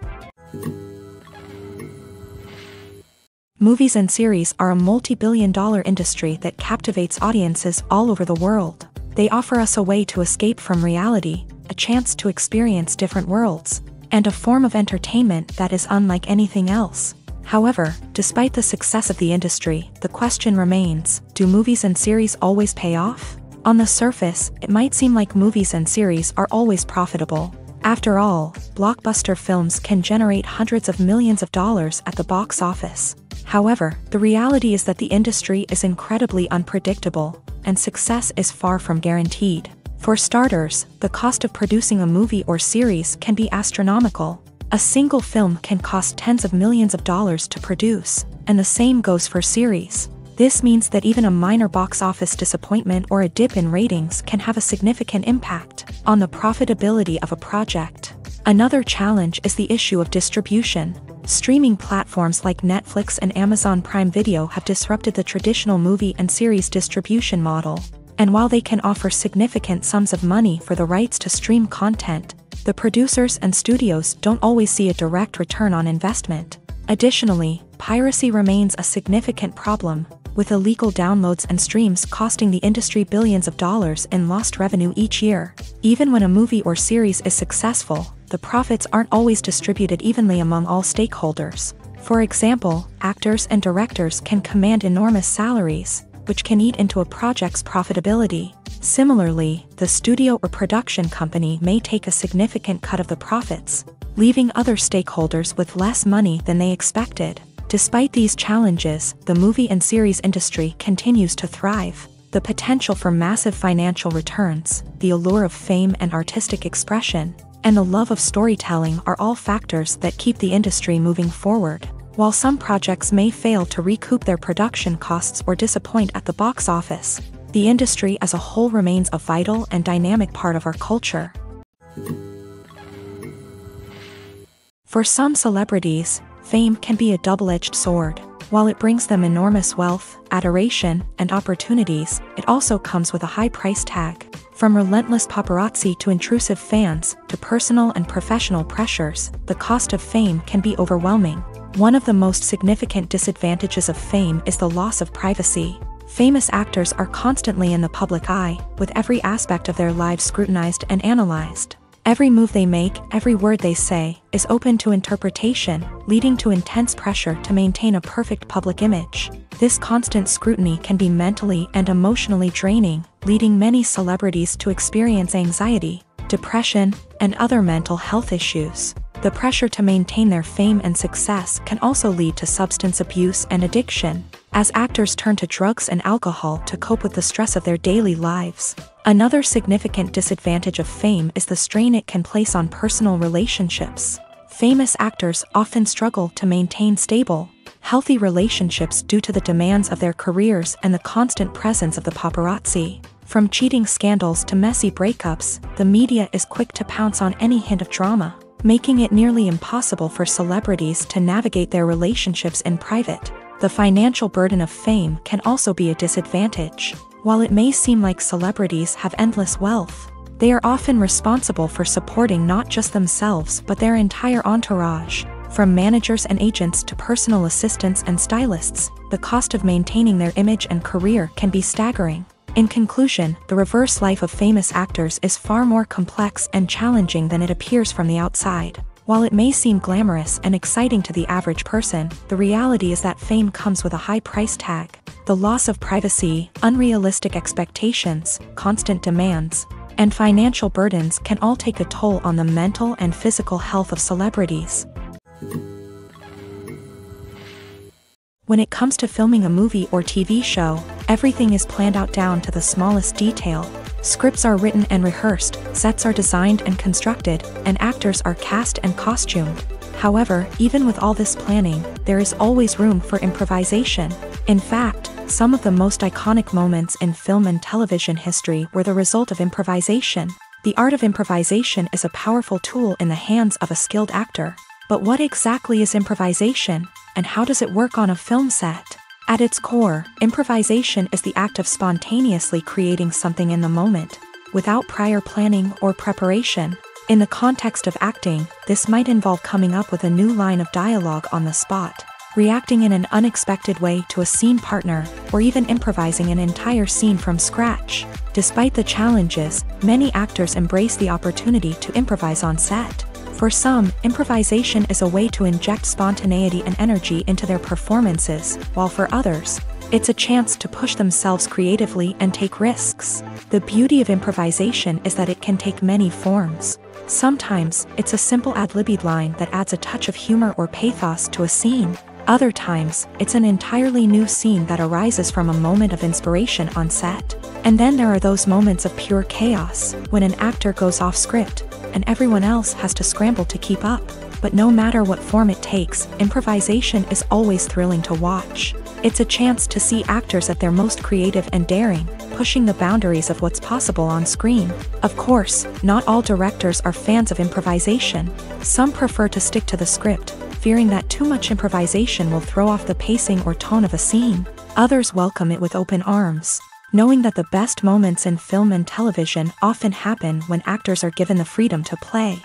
Movies and series are a multi-billion-dollar industry that captivates audiences all over the world. They offer us a way to escape from reality, a chance to experience different worlds, and a form of entertainment that is unlike anything else. However, despite the success of the industry, the question remains, do movies and series always pay off? On the surface, it might seem like movies and series are always profitable. After all, blockbuster films can generate hundreds of millions of dollars at the box office. However, the reality is that the industry is incredibly unpredictable, and success is far from guaranteed. For starters, the cost of producing a movie or series can be astronomical. A single film can cost tens of millions of dollars to produce, and the same goes for series. This means that even a minor box office disappointment or a dip in ratings can have a significant impact on the profitability of a project. Another challenge is the issue of distribution. Streaming platforms like Netflix and Amazon Prime Video have disrupted the traditional movie and series distribution model. And while they can offer significant sums of money for the rights to stream content, the producers and studios don't always see a direct return on investment. Additionally, piracy remains a significant problem, with illegal downloads and streams costing the industry billions of dollars in lost revenue each year. Even when a movie or series is successful, the profits aren't always distributed evenly among all stakeholders. For example, actors and directors can command enormous salaries, which can eat into a project's profitability. Similarly, the studio or production company may take a significant cut of the profits, leaving other stakeholders with less money than they expected. Despite these challenges, the movie and series industry continues to thrive. The potential for massive financial returns, the allure of fame and artistic expression, and the love of storytelling are all factors that keep the industry moving forward. While some projects may fail to recoup their production costs or disappoint at the box office, the industry as a whole remains a vital and dynamic part of our culture. For some celebrities, fame can be a double-edged sword. While it brings them enormous wealth, adoration, and opportunities, it also comes with a high price tag. From relentless paparazzi to intrusive fans, to personal and professional pressures, the cost of fame can be overwhelming. One of the most significant disadvantages of fame is the loss of privacy. Famous actors are constantly in the public eye, with every aspect of their lives scrutinized and analyzed. Every move they make, every word they say, is open to interpretation, leading to intense pressure to maintain a perfect public image. This constant scrutiny can be mentally and emotionally draining, leading many celebrities to experience anxiety, depression, and other mental health issues. The pressure to maintain their fame and success can also lead to substance abuse and addiction, as actors turn to drugs and alcohol to cope with the stress of their daily lives. Another significant disadvantage of fame is the strain it can place on personal relationships. Famous actors often struggle to maintain stable, healthy relationships due to the demands of their careers and the constant presence of the paparazzi. From cheating scandals to messy breakups, the media is quick to pounce on any hint of drama, making it nearly impossible for celebrities to navigate their relationships in private. The financial burden of fame can also be a disadvantage. While it may seem like celebrities have endless wealth, they are often responsible for supporting not just themselves but their entire entourage. From managers and agents to personal assistants and stylists, the cost of maintaining their image and career can be staggering. In conclusion, the reverse life of famous actors is far more complex and challenging than it appears from the outside. While it may seem glamorous and exciting to the average person, the reality is that fame comes with a high price tag. The loss of privacy, unrealistic expectations, constant demands, and financial burdens can all take a toll on the mental and physical health of celebrities. When it comes to filming a movie or TV show, everything is planned out down to the smallest detail. Scripts are written and rehearsed, sets are designed and constructed, and actors are cast and costumed. However, even with all this planning, there is always room for improvisation. In fact, some of the most iconic moments in film and television history were the result of improvisation. The art of improvisation is a powerful tool in the hands of a skilled actor. But what exactly is improvisation, and how does it work on a film set? At its core, improvisation is the act of spontaneously creating something in the moment, without prior planning or preparation. In the context of acting, this might involve coming up with a new line of dialogue on the spot, reacting in an unexpected way to a scene partner, or even improvising an entire scene from scratch. Despite the challenges, many actors embrace the opportunity to improvise on set. For some, improvisation is a way to inject spontaneity and energy into their performances, while for others, it's a chance to push themselves creatively and take risks. The beauty of improvisation is that it can take many forms. Sometimes, it's a simple ad-libbed line that adds a touch of humor or pathos to a scene. Other times, it's an entirely new scene that arises from a moment of inspiration on set. And then there are those moments of pure chaos, when an actor goes off script, and everyone else has to scramble to keep up. But no matter what form it takes, improvisation is always thrilling to watch. It's a chance to see actors at their most creative and daring, pushing the boundaries of what's possible on screen. Of course, not all directors are fans of improvisation. Some prefer to stick to the script, fearing that too much improvisation will throw off the pacing or tone of a scene. Others welcome it with open arms, knowing that the best moments in film and television often happen when actors are given the freedom to play.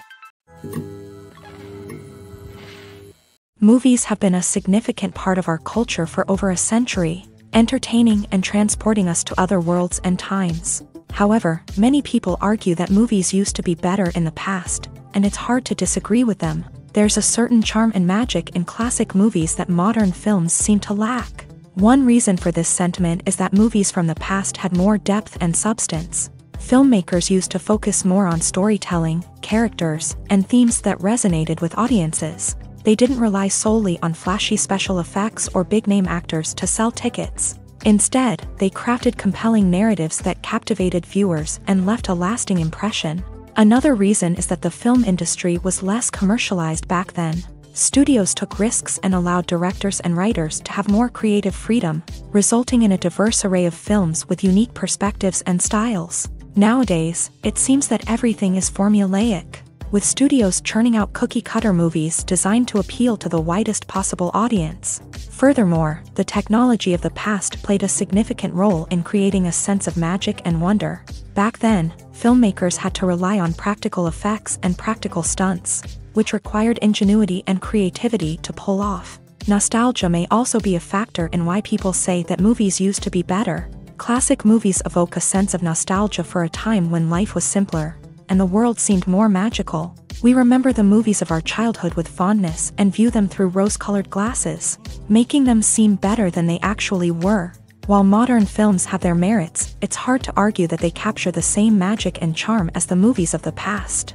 Movies have been a significant part of our culture for over a century, entertaining and transporting us to other worlds and times. However, many people argue that movies used to be better in the past, and it's hard to disagree with them. There's a certain charm and magic in classic movies that modern films seem to lack. One reason for this sentiment is that movies from the past had more depth and substance. Filmmakers used to focus more on storytelling, characters, and themes that resonated with audiences. They didn't rely solely on flashy special effects or big-name actors to sell tickets. Instead, they crafted compelling narratives that captivated viewers and left a lasting impression. Another reason is that the film industry was less commercialized back then. studios took risks and allowed directors and writers to have more creative freedom, resulting in a diverse array of films with unique perspectives and styles. Nowadays, it seems that everything is formulaic, with studios churning out cookie-cutter movies designed to appeal to the widest possible audience. Furthermore, the technology of the past played a significant role in creating a sense of magic and wonder. Back then, filmmakers had to rely on practical effects and practical stunts, which required ingenuity and creativity to pull off. Nostalgia may also be a factor in why people say that movies used to be better. Classic movies evoke a sense of nostalgia for a time when life was simpler, and the world seemed more magical. We remember the movies of our childhood with fondness and view them through rose-colored glasses, making them seem better than they actually were. While modern films have their merits, it's hard to argue that they capture the same magic and charm as the movies of the past.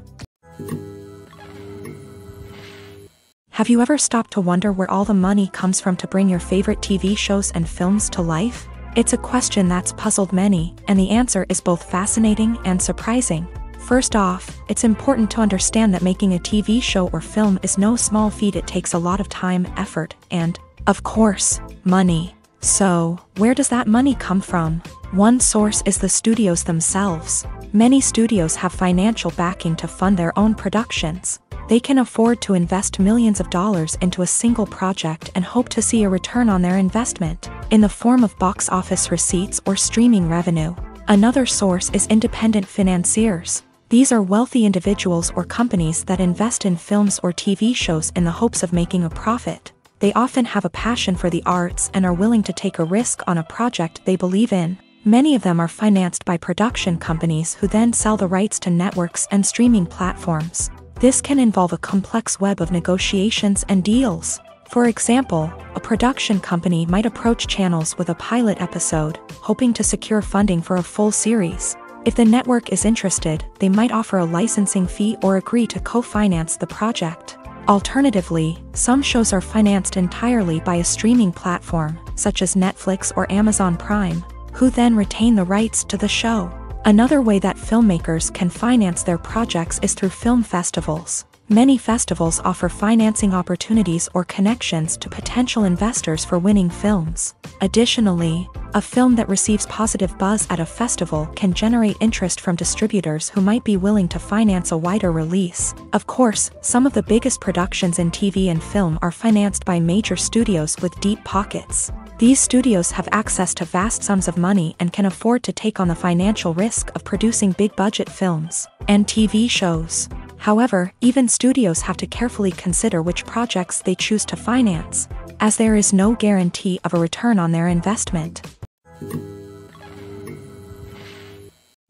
Have you ever stopped to wonder where all the money comes from to bring your favorite TV shows and films to life? It's a question that's puzzled many, and the answer is both fascinating and surprising. First off, it's important to understand that making a TV show or film is no small feat. It takes a lot of time, effort, and, of course, money. So, where does that money come from? One source is the studios themselves. Many studios have financial backing to fund their own productions. They can afford to invest millions of dollars into a single project and hope to see a return on their investment, in the form of box office receipts or streaming revenue. Another source is independent financiers. These are wealthy individuals or companies that invest in films or TV shows in the hopes of making a profit. They often have a passion for the arts and are willing to take a risk on a project they believe in. Many of them are financed by production companies who then sell the rights to networks and streaming platforms. This can involve a complex web of negotiations and deals. For example, a production company might approach channels with a pilot episode, hoping to secure funding for a full series. If the network is interested, they might offer a licensing fee or agree to co-finance the project. Alternatively, some shows are financed entirely by a streaming platform, such as Netflix or Amazon Prime, who then retain the rights to the show. Another way that filmmakers can finance their projects is through film festivals. Many festivals offer financing opportunities or connections to potential investors for winning films. Additionally, a film that receives positive buzz at a festival can generate interest from distributors who might be willing to finance a wider release. Of course, some of the biggest productions in TV and film are financed by major studios with deep pockets. These studios have access to vast sums of money and can afford to take on the financial risk of producing big-budget films and TV shows. However, even studios have to carefully consider which projects they choose to finance, as there is no guarantee of a return on their investment.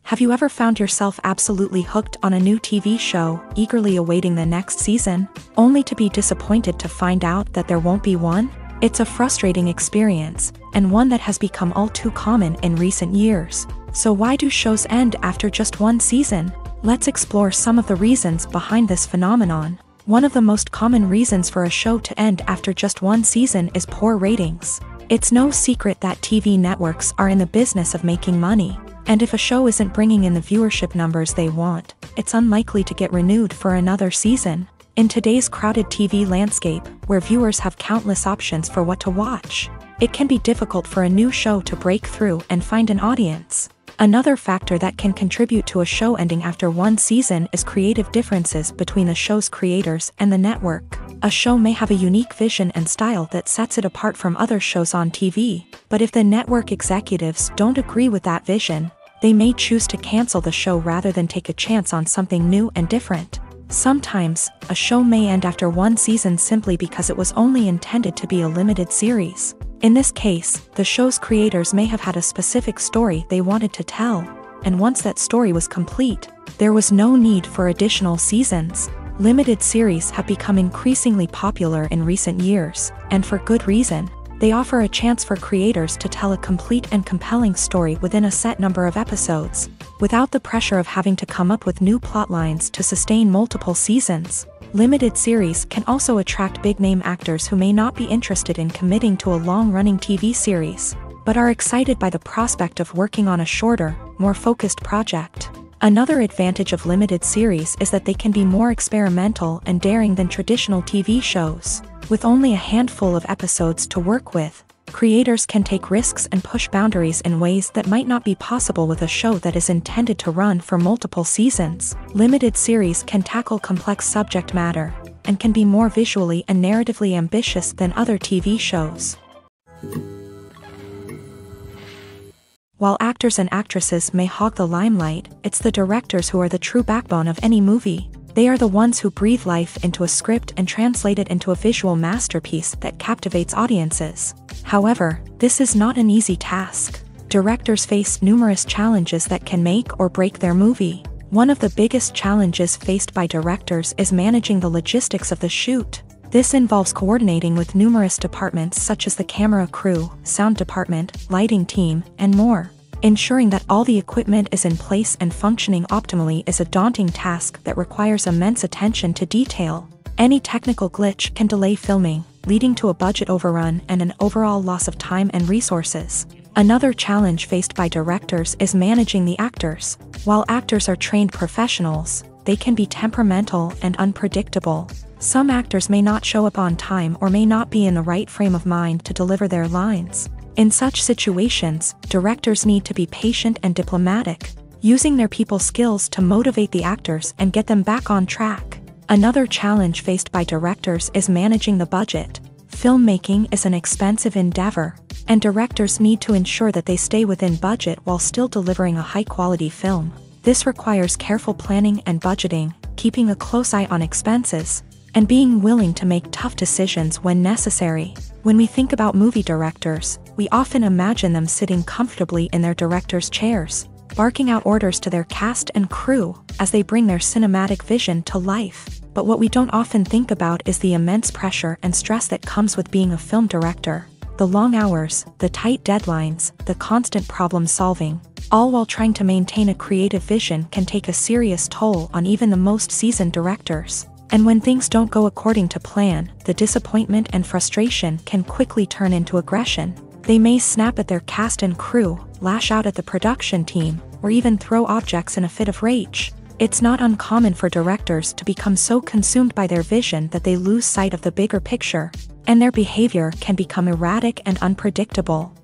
Have you ever found yourself absolutely hooked on a new TV show, eagerly awaiting the next season, only to be disappointed to find out that there won't be one? It's a frustrating experience, and one that has become all too common in recent years. So why do shows end after just one season? Let's explore some of the reasons behind this phenomenon. One of the most common reasons for a show to end after just one season is poor ratings. It's no secret that TV networks are in the business of making money, and if a show isn't bringing in the viewership numbers they want, it's unlikely to get renewed for another season. In today's crowded TV landscape, where viewers have countless options for what to watch, it can be difficult for a new show to break through and find an audience. Another factor that can contribute to a show ending after one season is creative differences between the show's creators and the network. A show may have a unique vision and style that sets it apart from other shows on TV, but if the network executives don't agree with that vision, they may choose to cancel the show rather than take a chance on something new and different. Sometimes, a show may end after one season simply because it was only intended to be a limited series. In this case, the show's creators may have had a specific story they wanted to tell, and once that story was complete, there was no need for additional seasons. Limited series have become increasingly popular in recent years, and for good reason. They offer a chance for creators to tell a complete and compelling story within a set number of episodes, without the pressure of having to come up with new plotlines to sustain multiple seasons. Limited series can also attract big-name actors who may not be interested in committing to a long-running TV series, but are excited by the prospect of working on a shorter, more focused project. Another advantage of limited series is that they can be more experimental and daring than traditional TV shows. With only a handful of episodes to work with, creators can take risks and push boundaries in ways that might not be possible with a show that is intended to run for multiple seasons. Limited series can tackle complex subject matter, and can be more visually and narratively ambitious than other TV shows. While actors and actresses may hog the limelight, it's the directors who are the true backbone of any movie. They are the ones who breathe life into a script and translate it into a visual masterpiece that captivates audiences. However, this is not an easy task. Directors face numerous challenges that can make or break their movie. One of the biggest challenges faced by directors is managing the logistics of the shoot. This involves coordinating with numerous departments such as the camera crew, sound department, lighting team, and more. Ensuring that all the equipment is in place and functioning optimally is a daunting task that requires immense attention to detail. Any technical glitch can delay filming, leading to a budget overrun and an overall loss of time and resources. Another challenge faced by directors is managing the actors. While actors are trained professionals, they can be temperamental and unpredictable. Some actors may not show up on time or may not be in the right frame of mind to deliver their lines. In such situations, directors need to be patient and diplomatic, using their people skills to motivate the actors and get them back on track. Another challenge faced by directors is managing the budget. Filmmaking is an expensive endeavor, and directors need to ensure that they stay within budget while still delivering a high-quality film. This requires careful planning and budgeting, keeping a close eye on expenses, and being willing to make tough decisions when necessary. When we think about movie directors, we often imagine them sitting comfortably in their director's chairs, barking out orders to their cast and crew as they bring their cinematic vision to life. But what we don't often think about is the immense pressure and stress that comes with being a film director. The long hours, the tight deadlines, the constant problem solving, all while trying to maintain a creative vision can take a serious toll on even the most seasoned directors. And when things don't go according to plan, the disappointment and frustration can quickly turn into aggression. They may snap at their cast and crew, lash out at the production team, or even throw objects in a fit of rage. It's not uncommon for directors to become so consumed by their vision that they lose sight of the bigger picture, and their behavior can become erratic and unpredictable.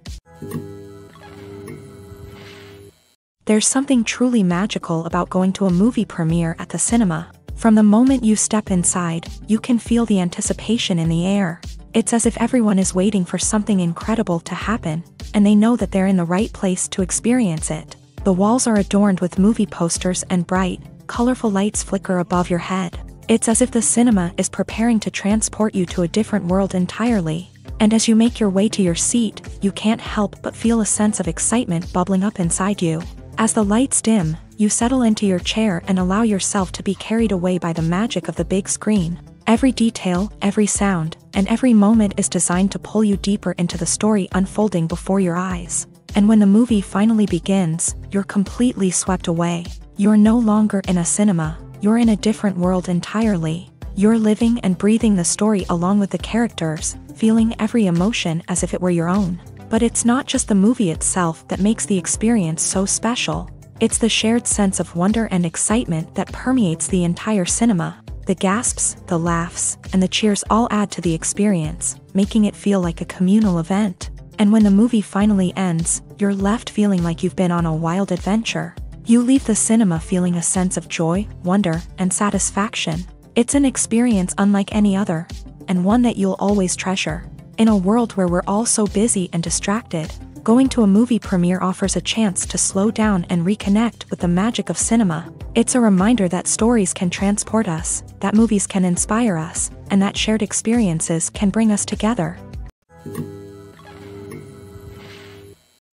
There's something truly magical about going to a movie premiere at the cinema. From the moment you step inside, you can feel the anticipation in the air. It's as if everyone is waiting for something incredible to happen, and they know that they're in the right place to experience it. The walls are adorned with movie posters and bright, colorful lights flicker above your head. It's as if the cinema is preparing to transport you to a different world entirely. And as you make your way to your seat, you can't help but feel a sense of excitement bubbling up inside you. As the lights dim, you settle into your chair and allow yourself to be carried away by the magic of the big screen. Every detail, every sound, and every moment is designed to pull you deeper into the story unfolding before your eyes. And when the movie finally begins, you're completely swept away. You're no longer in a cinema, you're in a different world entirely. You're living and breathing the story along with the characters, feeling every emotion as if it were your own. But it's not just the movie itself that makes the experience so special. It's the shared sense of wonder and excitement that permeates the entire cinema. The gasps, the laughs, and the cheers all add to the experience, making it feel like a communal event. And when the movie finally ends, you're left feeling like you've been on a wild adventure. You leave the cinema feeling a sense of joy, wonder, and satisfaction. It's an experience unlike any other, and one that you'll always treasure. In a world where we're all so busy and distracted, going to a movie premiere offers a chance to slow down and reconnect with the magic of cinema. It's a reminder that stories can transport us, that movies can inspire us, and that shared experiences can bring us together.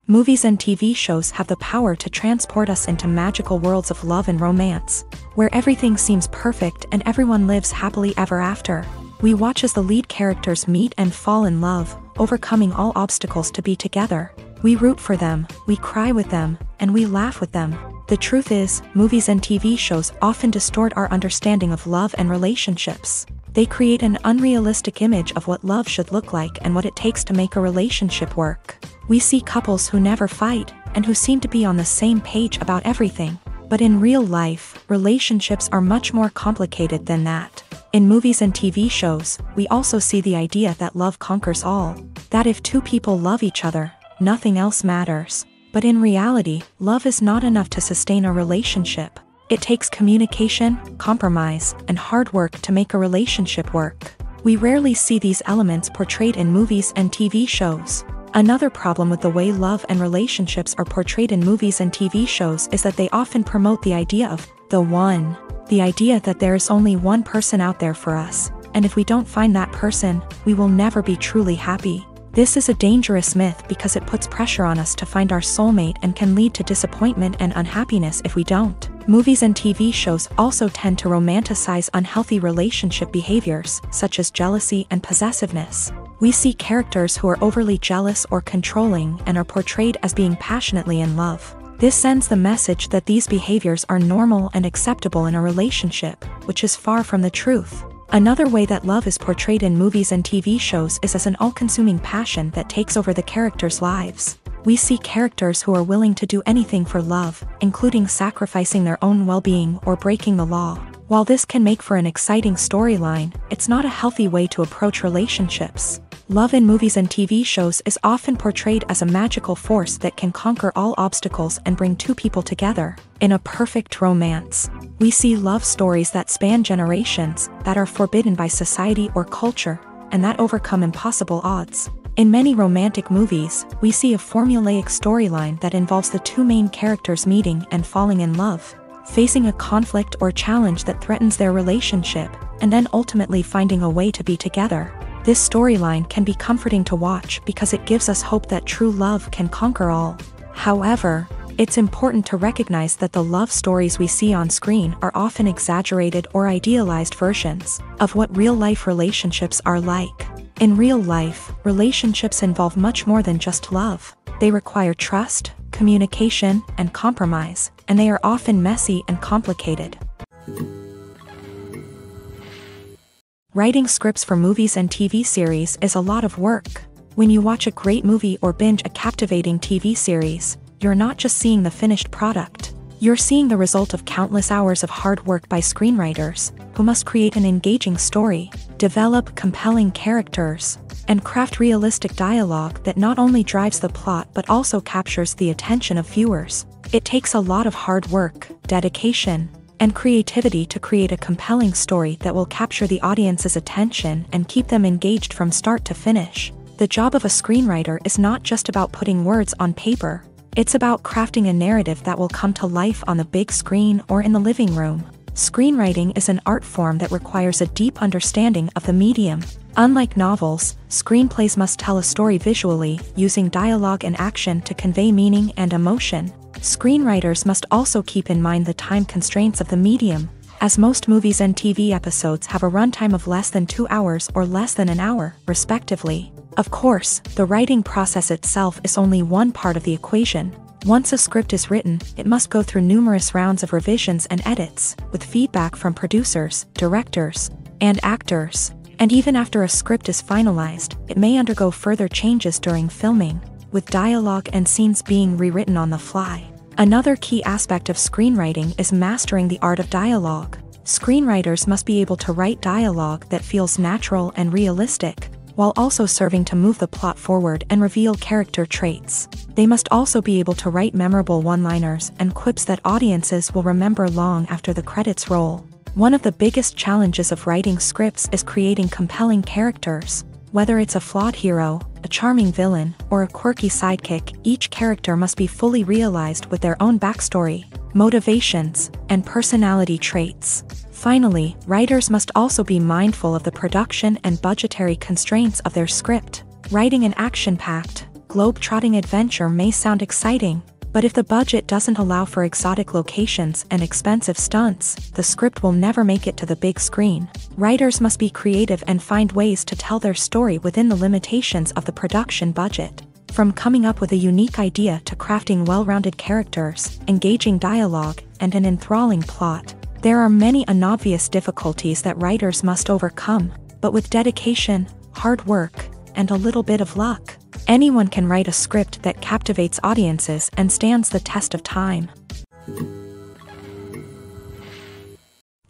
Movies and TV shows have the power to transport us into magical worlds of love and romance, where everything seems perfect and everyone lives happily ever after. We watch as the lead characters meet and fall in love, overcoming all obstacles to be together. We root for them, we cry with them, and we laugh with them. The truth is, movies and TV shows often distort our understanding of love and relationships. They create an unrealistic image of what love should look like and what it takes to make a relationship work. We see couples who never fight, and who seem to be on the same page about everything. But in real life, relationships are much more complicated than that. In movies and TV shows, we also see the idea that love conquers all. That if two people love each other, nothing else matters. But in reality, love is not enough to sustain a relationship. It takes communication, compromise, and hard work to make a relationship work. We rarely see these elements portrayed in movies and TV shows. Another problem with the way love and relationships are portrayed in movies and TV shows is that they often promote the idea of the one. The idea that there is only one person out there for us, and if we don't find that person, we will never be truly happy. This is a dangerous myth because it puts pressure on us to find our soulmate and can lead to disappointment and unhappiness if we don't. Movies and TV shows also tend to romanticize unhealthy relationship behaviors, such as jealousy and possessiveness. We see characters who are overly jealous or controlling and are portrayed as being passionately in love. This sends the message that these behaviors are normal and acceptable in a relationship, which is far from the truth. Another way that love is portrayed in movies and TV shows is as an all-consuming passion that takes over the characters' lives. We see characters who are willing to do anything for love, including sacrificing their own well-being or breaking the law. While this can make for an exciting storyline, it's not a healthy way to approach relationships. Love in movies and TV shows is often portrayed as a magical force that can conquer all obstacles and bring two people together. In a perfect romance, we see love stories that span generations, that are forbidden by society or culture, and that overcome impossible odds. In many romantic movies, we see a formulaic storyline that involves the two main characters meeting and falling in love, facing a conflict or challenge that threatens their relationship, and then ultimately finding a way to be together. This storyline can be comforting to watch because it gives us hope that true love can conquer all. However, it's important to recognize that the love stories we see on screen are often exaggerated or idealized versions of what real-life relationships are like. In real life, relationships involve much more than just love. They require trust, communication, and compromise, and they are often messy and complicated. Writing scripts for movies and TV series is a lot of work. When you watch a great movie or binge a captivating TV series, you're not just seeing the finished product. You're seeing the result of countless hours of hard work by screenwriters, who must create an engaging story, develop compelling characters, and craft realistic dialogue that not only drives the plot but also captures the attention of viewers. It takes a lot of hard work, dedication, and creativity to create a compelling story that will capture the audience's attention and keep them engaged from start to finish. The job of a screenwriter is not just about putting words on paper. It's about crafting a narrative that will come to life on the big screen or in the living room. Screenwriting is an art form that requires a deep understanding of the medium. Unlike novels, screenplays must tell a story visually, using dialogue and action to convey meaning and emotion. Screenwriters must also keep in mind the time constraints of the medium, as most movies and TV episodes have a runtime of less than 2 hours or less than an hour, respectively. Of course, the writing process itself is only one part of the equation. Once a script is written, it must go through numerous rounds of revisions and edits, with feedback from producers, directors, and actors. And even after a script is finalized, it may undergo further changes during filming, with dialogue and scenes being rewritten on the fly. Another key aspect of screenwriting is mastering the art of dialogue. Screenwriters must be able to write dialogue that feels natural and realistic, while also serving to move the plot forward and reveal character traits. They must also be able to write memorable one-liners and quips that audiences will remember long after the credits roll. One of the biggest challenges of writing scripts is creating compelling characters. Whether it's a flawed hero, a charming villain, or a quirky sidekick, each character must be fully realized with their own backstory, motivations, and personality traits. Finally, writers must also be mindful of the production and budgetary constraints of their script. Writing an action-packed, globe-trotting adventure may sound exciting, but if the budget doesn't allow for exotic locations and expensive stunts, the script will never make it to the big screen. Writers must be creative and find ways to tell their story within the limitations of the production budget. From coming up with a unique idea to crafting well-rounded characters, engaging dialogue, and an enthralling plot, there are many unobvious difficulties that writers must overcome, but with dedication, hard work, and a little bit of luck, anyone can write a script that captivates audiences and stands the test of time.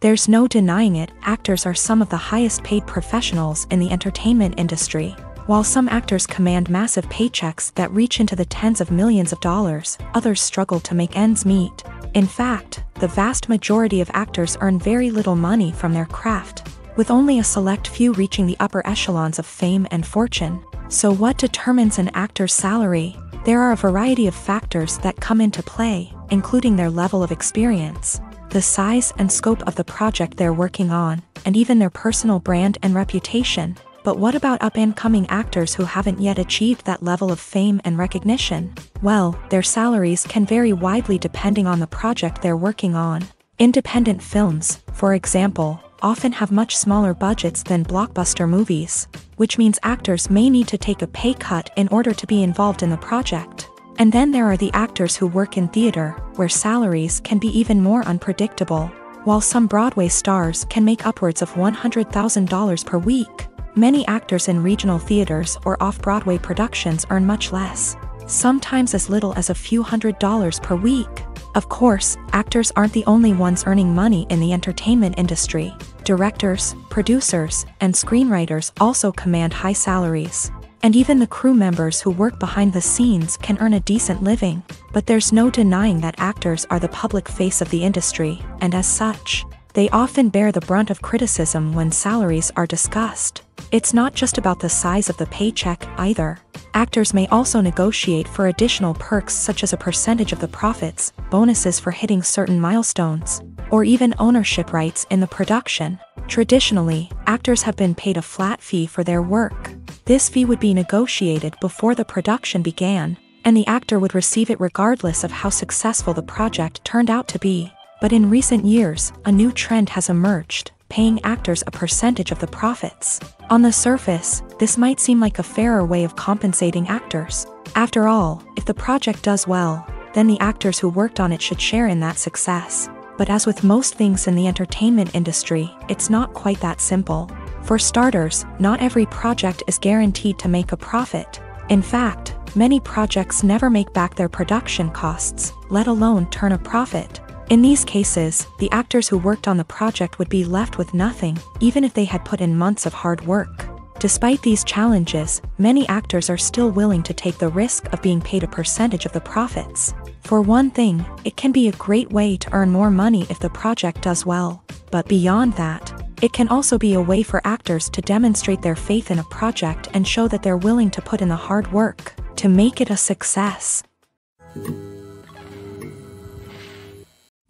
There's no denying it, actors are some of the highest paid professionals in the entertainment industry. While some actors command massive paychecks that reach into the tens of millions of dollars, others struggle to make ends meet. In fact, the vast majority of actors earn very little money from their craft, with only a select few reaching the upper echelons of fame and fortune. So what determines an actor's salary? There are a variety of factors that come into play, including their level of experience, the size and scope of the project they're working on, and even their personal brand and reputation. But what about up-and-coming actors who haven't yet achieved that level of fame and recognition? Well, their salaries can vary widely depending on the project they're working on. Independent films, for example, often have much smaller budgets than blockbuster movies, which means actors may need to take a pay cut in order to be involved in the project. And then there are the actors who work in theater, where salaries can be even more unpredictable. While some Broadway stars can make upwards of $100,000 per week, many actors in regional theaters or off-Broadway productions earn much less, sometimes as little as a few $100s per week. Of course, actors aren't the only ones earning money in the entertainment industry. Directors, producers, and screenwriters also command high salaries. And even the crew members who work behind the scenes can earn a decent living. But there's no denying that actors are the public face of the industry, and as such, they often bear the brunt of criticism when salaries are discussed. It's not just about the size of the paycheck, either. Actors may also negotiate for additional perks such as a percentage of the profits, bonuses for hitting certain milestones, or even ownership rights in the production. Traditionally, actors have been paid a flat fee for their work. This fee would be negotiated before the production began, and the actor would receive it regardless of how successful the project turned out to be. But in recent years, a new trend has emerged, paying actors a percentage of the profits. On the surface, this might seem like a fairer way of compensating actors. After all, if the project does well, then the actors who worked on it should share in that success. But as with most things in the entertainment industry, it's not quite that simple. For starters, not every project is guaranteed to make a profit. In fact, many projects never make back their production costs, let alone turn a profit. In these cases, the actors who worked on the project would be left with nothing, even if they had put in months of hard work. Despite these challenges, many actors are still willing to take the risk of being paid a percentage of the profits. For one thing, it can be a great way to earn more money if the project does well. But beyond that, it can also be a way for actors to demonstrate their faith in a project and show that they're willing to put in the hard work to make it a success.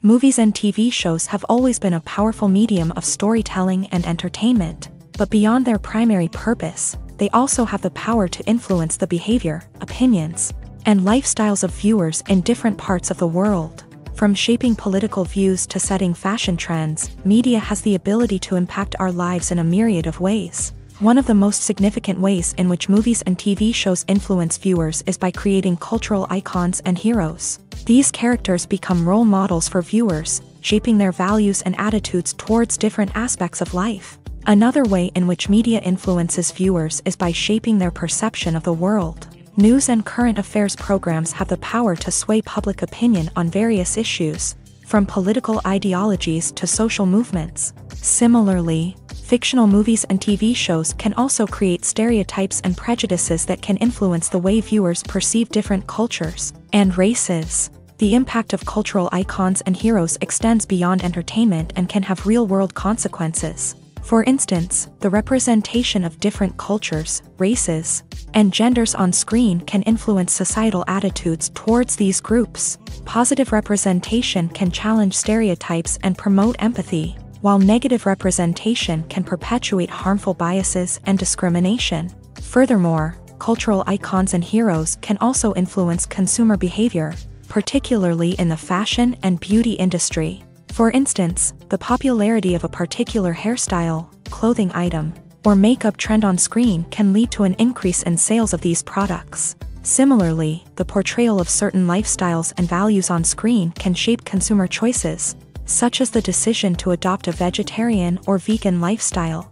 Movies and TV shows have always been a powerful medium of storytelling and entertainment, but beyond their primary purpose, they also have the power to influence the behavior, opinions, and lifestyles of viewers in different parts of the world. From shaping political views to setting fashion trends, media has the ability to impact our lives in a myriad of ways. One of the most significant ways in which movies and TV shows influence viewers is by creating cultural icons and heroes. These characters become role models for viewers, shaping their values and attitudes towards different aspects of life. Another way in which media influences viewers is by shaping their perception of the world. News and current affairs programs have the power to sway public opinion on various issues, from political ideologies to social movements. Similarly, fictional movies and TV shows can also create stereotypes and prejudices that can influence the way viewers perceive different cultures and races. The impact of cultural icons and heroes extends beyond entertainment and can have real-world consequences. For instance, the representation of different cultures, races, and genders on screen can influence societal attitudes towards these groups. Positive representation can challenge stereotypes and promote empathy, while negative representation can perpetuate harmful biases and discrimination. Furthermore, cultural icons and heroes can also influence consumer behavior, particularly in the fashion and beauty industry. For instance, the popularity of a particular hairstyle, clothing item, or makeup trend on screen can lead to an increase in sales of these products. Similarly, the portrayal of certain lifestyles and values on screen can shape consumer choices, such as the decision to adopt a vegetarian or vegan lifestyle.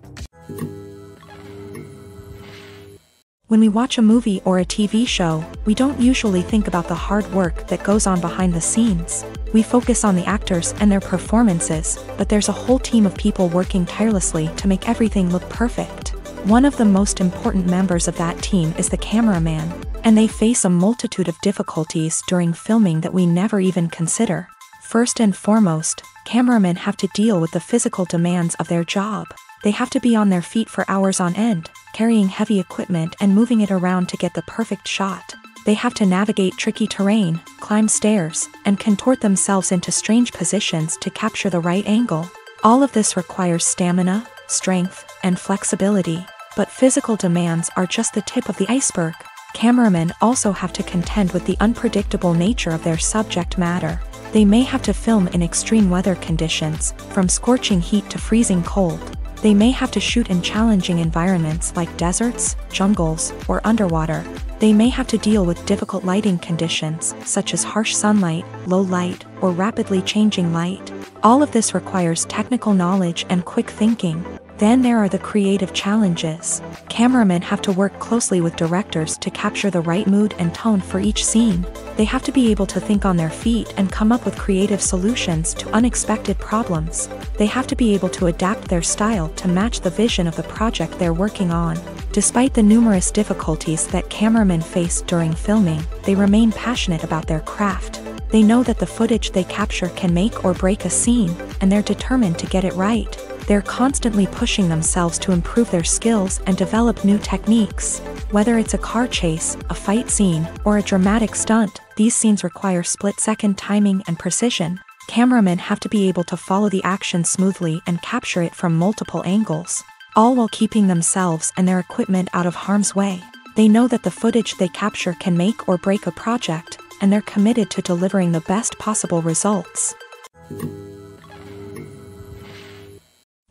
When we watch a movie or a TV show, we don't usually think about the hard work that goes on behind the scenes. We focus on the actors and their performances, but there's a whole team of people working tirelessly to make everything look perfect. One of the most important members of that team is the cameraman, and they face a multitude of difficulties during filming that we never even consider. First and foremost, cameramen have to deal with the physical demands of their job. They have to be on their feet for hours on end, carrying heavy equipment and moving it around to get the perfect shot. They have to navigate tricky terrain, climb stairs, and contort themselves into strange positions to capture the right angle. All of this requires stamina, strength, and flexibility. But physical demands are just the tip of the iceberg. Cameramen also have to contend with the unpredictable nature of their subject matter. They may have to film in extreme weather conditions, from scorching heat to freezing cold. They may have to shoot in challenging environments like deserts, jungles, or underwater. They may have to deal with difficult lighting conditions, such as harsh sunlight, low light, or rapidly changing light. All of this requires technical knowledge and quick thinking. Then there are the creative challenges. Cameramen have to work closely with directors to capture the right mood and tone for each scene. They have to be able to think on their feet and come up with creative solutions to unexpected problems. They have to be able to adapt their style to match the vision of the project they're working on. Despite the numerous difficulties that cameramen face during filming, they remain passionate about their craft. They know that the footage they capture can make or break a scene, and they're determined to get it right. They're constantly pushing themselves to improve their skills and develop new techniques. Whether it's a car chase, a fight scene, or a dramatic stunt, these scenes require split-second timing and precision. Cameramen have to be able to follow the action smoothly and capture it from multiple angles, all while keeping themselves and their equipment out of harm's way. They know that the footage they capture can make or break a project, and they're committed to delivering the best possible results.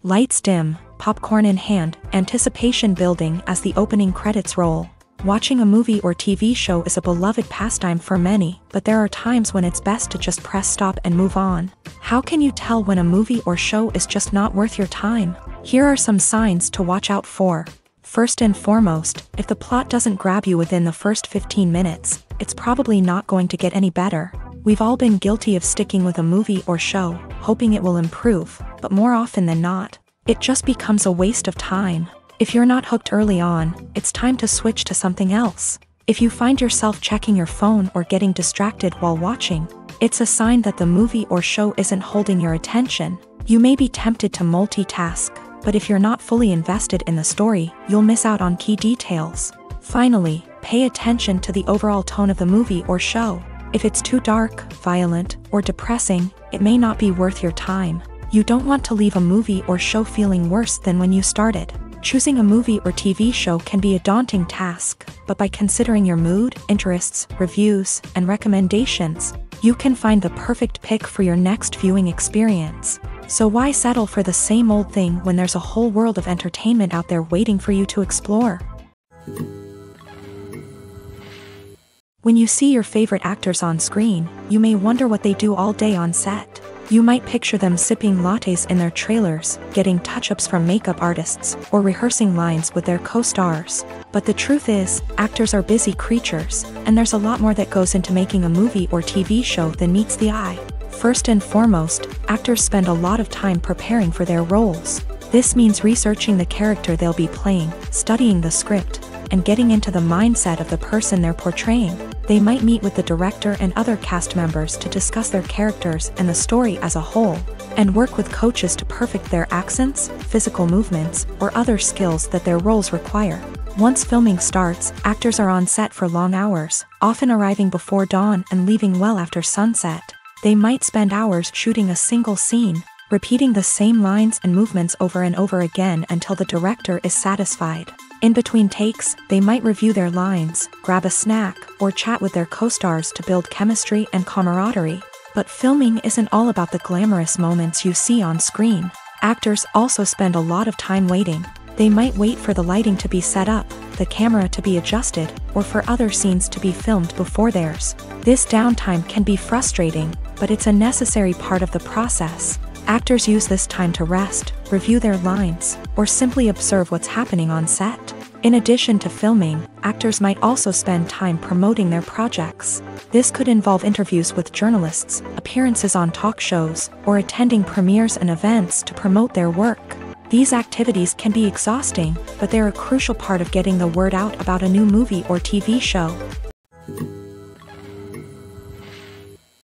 Lights dim, popcorn in hand, anticipation building as the opening credits roll. Watching a movie or TV show is a beloved pastime for many, but there are times when it's best to just press stop and move on. How can you tell when a movie or show is just not worth your time? Here are some signs to watch out for. First and foremost, if the plot doesn't grab you within the first 15 minutes, it's probably not going to get any better. We've all been guilty of sticking with a movie or show, hoping it will improve, but more often than not, it just becomes a waste of time. If you're not hooked early on, it's time to switch to something else. If you find yourself checking your phone or getting distracted while watching, it's a sign that the movie or show isn't holding your attention. You may be tempted to multitask, but if you're not fully invested in the story, you'll miss out on key details. Finally, pay attention to the overall tone of the movie or show. If it's too dark, violent, or depressing, it may not be worth your time. You don't want to leave a movie or show feeling worse than when you started. Choosing a movie or TV show can be a daunting task, but by considering your mood, interests, reviews, and recommendations, you can find the perfect pick for your next viewing experience. So why settle for the same old thing when there's a whole world of entertainment out there waiting for you to explore? When you see your favorite actors on screen, you may wonder what they do all day on set. You might picture them sipping lattes in their trailers, getting touch-ups from makeup artists, or rehearsing lines with their co-stars. But the truth is, actors are busy creatures, and there's a lot more that goes into making a movie or TV show than meets the eye. First and foremost, actors spend a lot of time preparing for their roles. This means researching the character they'll be playing, studying the script, and getting into the mindset of the person they're portraying. They might meet with the director and other cast members to discuss their characters and the story as a whole, and work with coaches to perfect their accents, physical movements, or other skills that their roles require. Once filming starts, actors are on set for long hours, often arriving before dawn and leaving well after sunset. They might spend hours shooting a single scene, repeating the same lines and movements over and over again until the director is satisfied. In between takes, they might review their lines, grab a snack, or chat with their co-stars to build chemistry and camaraderie. But filming isn't all about the glamorous moments you see on screen. Actors also spend a lot of time waiting. They might wait for the lighting to be set up, the camera to be adjusted, or for other scenes to be filmed before theirs. This downtime can be frustrating, but it's a necessary part of the process. Actors use this time to rest, review their lines, or simply observe what's happening on set. In addition to filming, actors might also spend time promoting their projects. This could involve interviews with journalists, appearances on talk shows, or attending premieres and events to promote their work. These activities can be exhausting, but they're a crucial part of getting the word out about a new movie or TV show.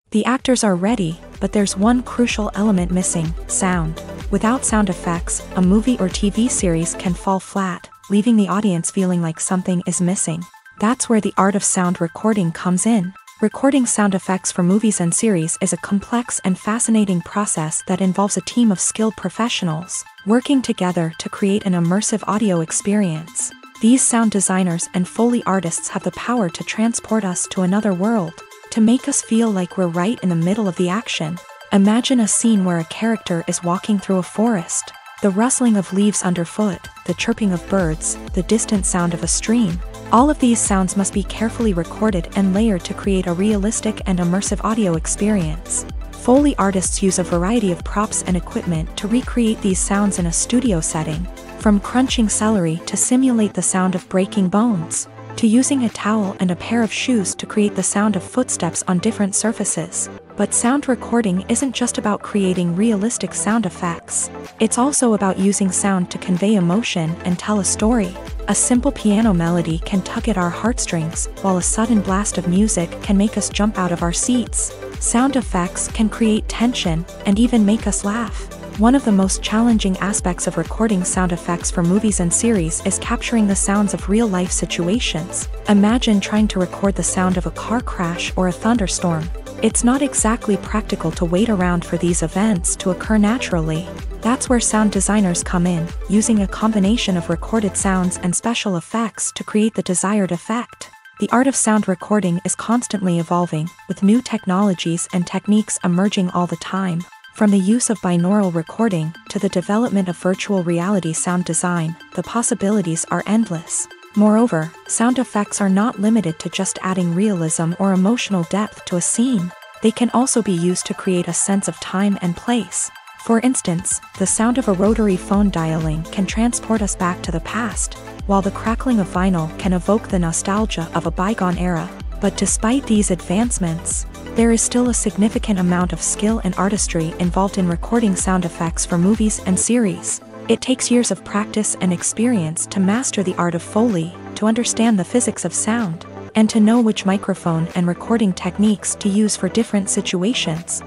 The actors are ready, but there's one crucial element missing: sound. Without sound effects, a movie or TV series can fall flat, leaving the audience feeling like something is missing. That's where the art of sound recording comes in. Recording sound effects for movies and series is a complex and fascinating process that involves a team of skilled professionals working together to create an immersive audio experience. These sound designers and Foley artists have the power to transport us to another world, to make us feel like we're right in the middle of the action. Imagine a scene where a character is walking through a forest. The rustling of leaves underfoot, the chirping of birds, the distant sound of a stream. All of these sounds must be carefully recorded and layered to create a realistic and immersive audio experience. Foley artists use a variety of props and equipment to recreate these sounds in a studio setting, from crunching celery to simulate the sound of breaking bones, to using a towel and a pair of shoes to create the sound of footsteps on different surfaces. But sound recording isn't just about creating realistic sound effects. It's also about using sound to convey emotion and tell a story. A simple piano melody can tug at our heartstrings, while a sudden blast of music can make us jump out of our seats. Sound effects can create tension and even make us laugh. One of the most challenging aspects of recording sound effects for movies and series is capturing the sounds of real-life situations. Imagine trying to record the sound of a car crash or a thunderstorm. It's not exactly practical to wait around for these events to occur naturally. That's where sound designers come in, using a combination of recorded sounds and special effects to create the desired effect. The art of sound recording is constantly evolving, with new technologies and techniques emerging all the time. From the use of binaural recording to the development of virtual reality sound design, the possibilities are endless. Moreover, sound effects are not limited to just adding realism or emotional depth to a scene. They can also be used to create a sense of time and place. For instance, the sound of a rotary phone dialing can transport us back to the past, while the crackling of vinyl can evoke the nostalgia of a bygone era. But despite these advancements, there is still a significant amount of skill and artistry involved in recording sound effects for movies and series. It takes years of practice and experience to master the art of Foley, to understand the physics of sound, and to know which microphone and recording techniques to use for different situations.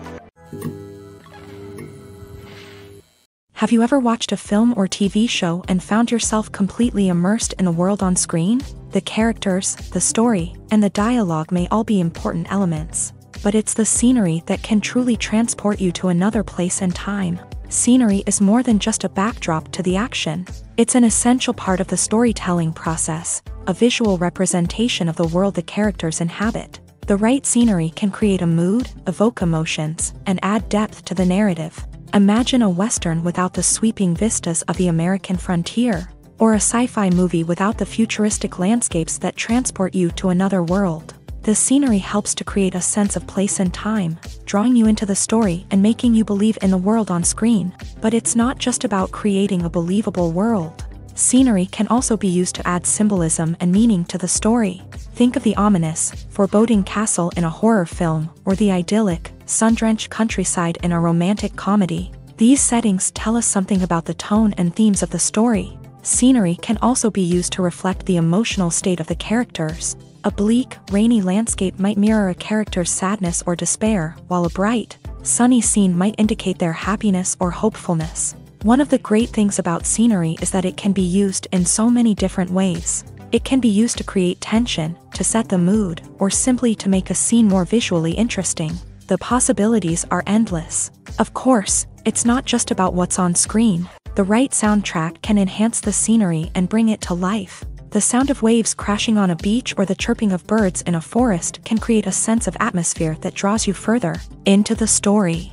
Have you ever watched a film or TV show and found yourself completely immersed in the world on screen? The characters, the story, and the dialogue may all be important elements, but it's the scenery that can truly transport you to another place and time. Scenery is more than just a backdrop to the action. It's an essential part of the storytelling process, a visual representation of the world the characters inhabit. The right scenery can create a mood, evoke emotions, and add depth to the narrative. Imagine a Western without the sweeping vistas of the American frontier, or a sci-fi movie without the futuristic landscapes that transport you to another world. The scenery helps to create a sense of place and time, drawing you into the story and making you believe in the world on screen. But it's not just about creating a believable world. Scenery can also be used to add symbolism and meaning to the story. Think of the ominous, foreboding castle in a horror film, or the idyllic, sun-drenched countryside in a romantic comedy. These settings tell us something about the tone and themes of the story. Scenery can also be used to reflect the emotional state of the characters. A bleak, rainy landscape might mirror a character's sadness or despair, while a bright, sunny scene might indicate their happiness or hopefulness. One of the great things about scenery is that it can be used in so many different ways. It can be used to create tension, to set the mood, or simply to make a scene more visually interesting. The possibilities are endless. Of course, it's not just about what's on screen. The right soundtrack can enhance the scenery and bring it to life. The sound of waves crashing on a beach or the chirping of birds in a forest can create a sense of atmosphere that draws you further into the story.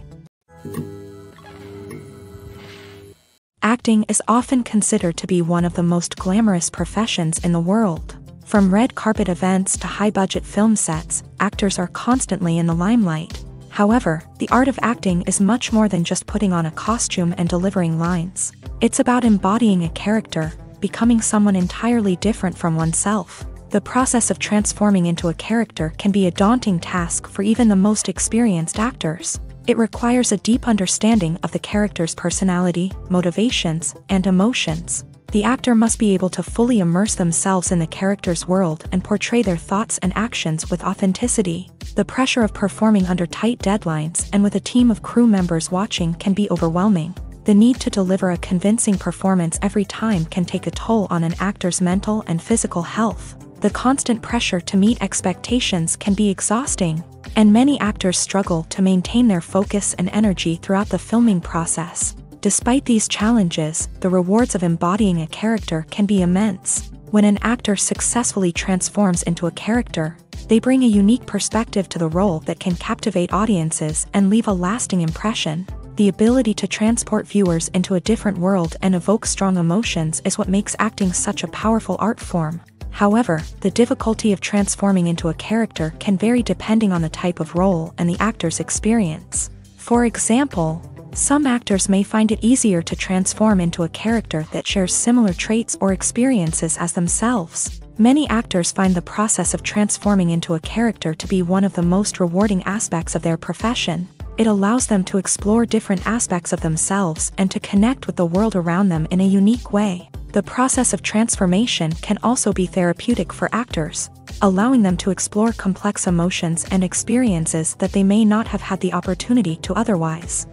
Acting is often considered to be one of the most glamorous professions in the world. From red carpet events to high-budget film sets, actors are constantly in the limelight. However, the art of acting is much more than just putting on a costume and delivering lines. It's about embodying a character, becoming someone entirely different from oneself. The process of transforming into a character can be a daunting task for even the most experienced actors. It requires a deep understanding of the character's personality, motivations, and emotions. The actor must be able to fully immerse themselves in the character's world and portray their thoughts and actions with authenticity. The pressure of performing under tight deadlines and with a team of crew members watching can be overwhelming. The need to deliver a convincing performance every time can take a toll on an actor's mental and physical health. The constant pressure to meet expectations can be exhausting, and many actors struggle to maintain their focus and energy throughout the filming process. Despite these challenges, the rewards of embodying a character can be immense. When an actor successfully transforms into a character, they bring a unique perspective to the role that can captivate audiences and leave a lasting impression. The ability to transport viewers into a different world and evoke strong emotions is what makes acting such a powerful art form. However, the difficulty of transforming into a character can vary depending on the type of role and the actor's experience. For example, some actors may find it easier to transform into a character that shares similar traits or experiences as themselves. Many actors find the process of transforming into a character to be one of the most rewarding aspects of their profession. It allows them to explore different aspects of themselves and to connect with the world around them in a unique way. The process of transformation can also be therapeutic for actors, allowing them to explore complex emotions and experiences that they may not have had the opportunity to otherwise.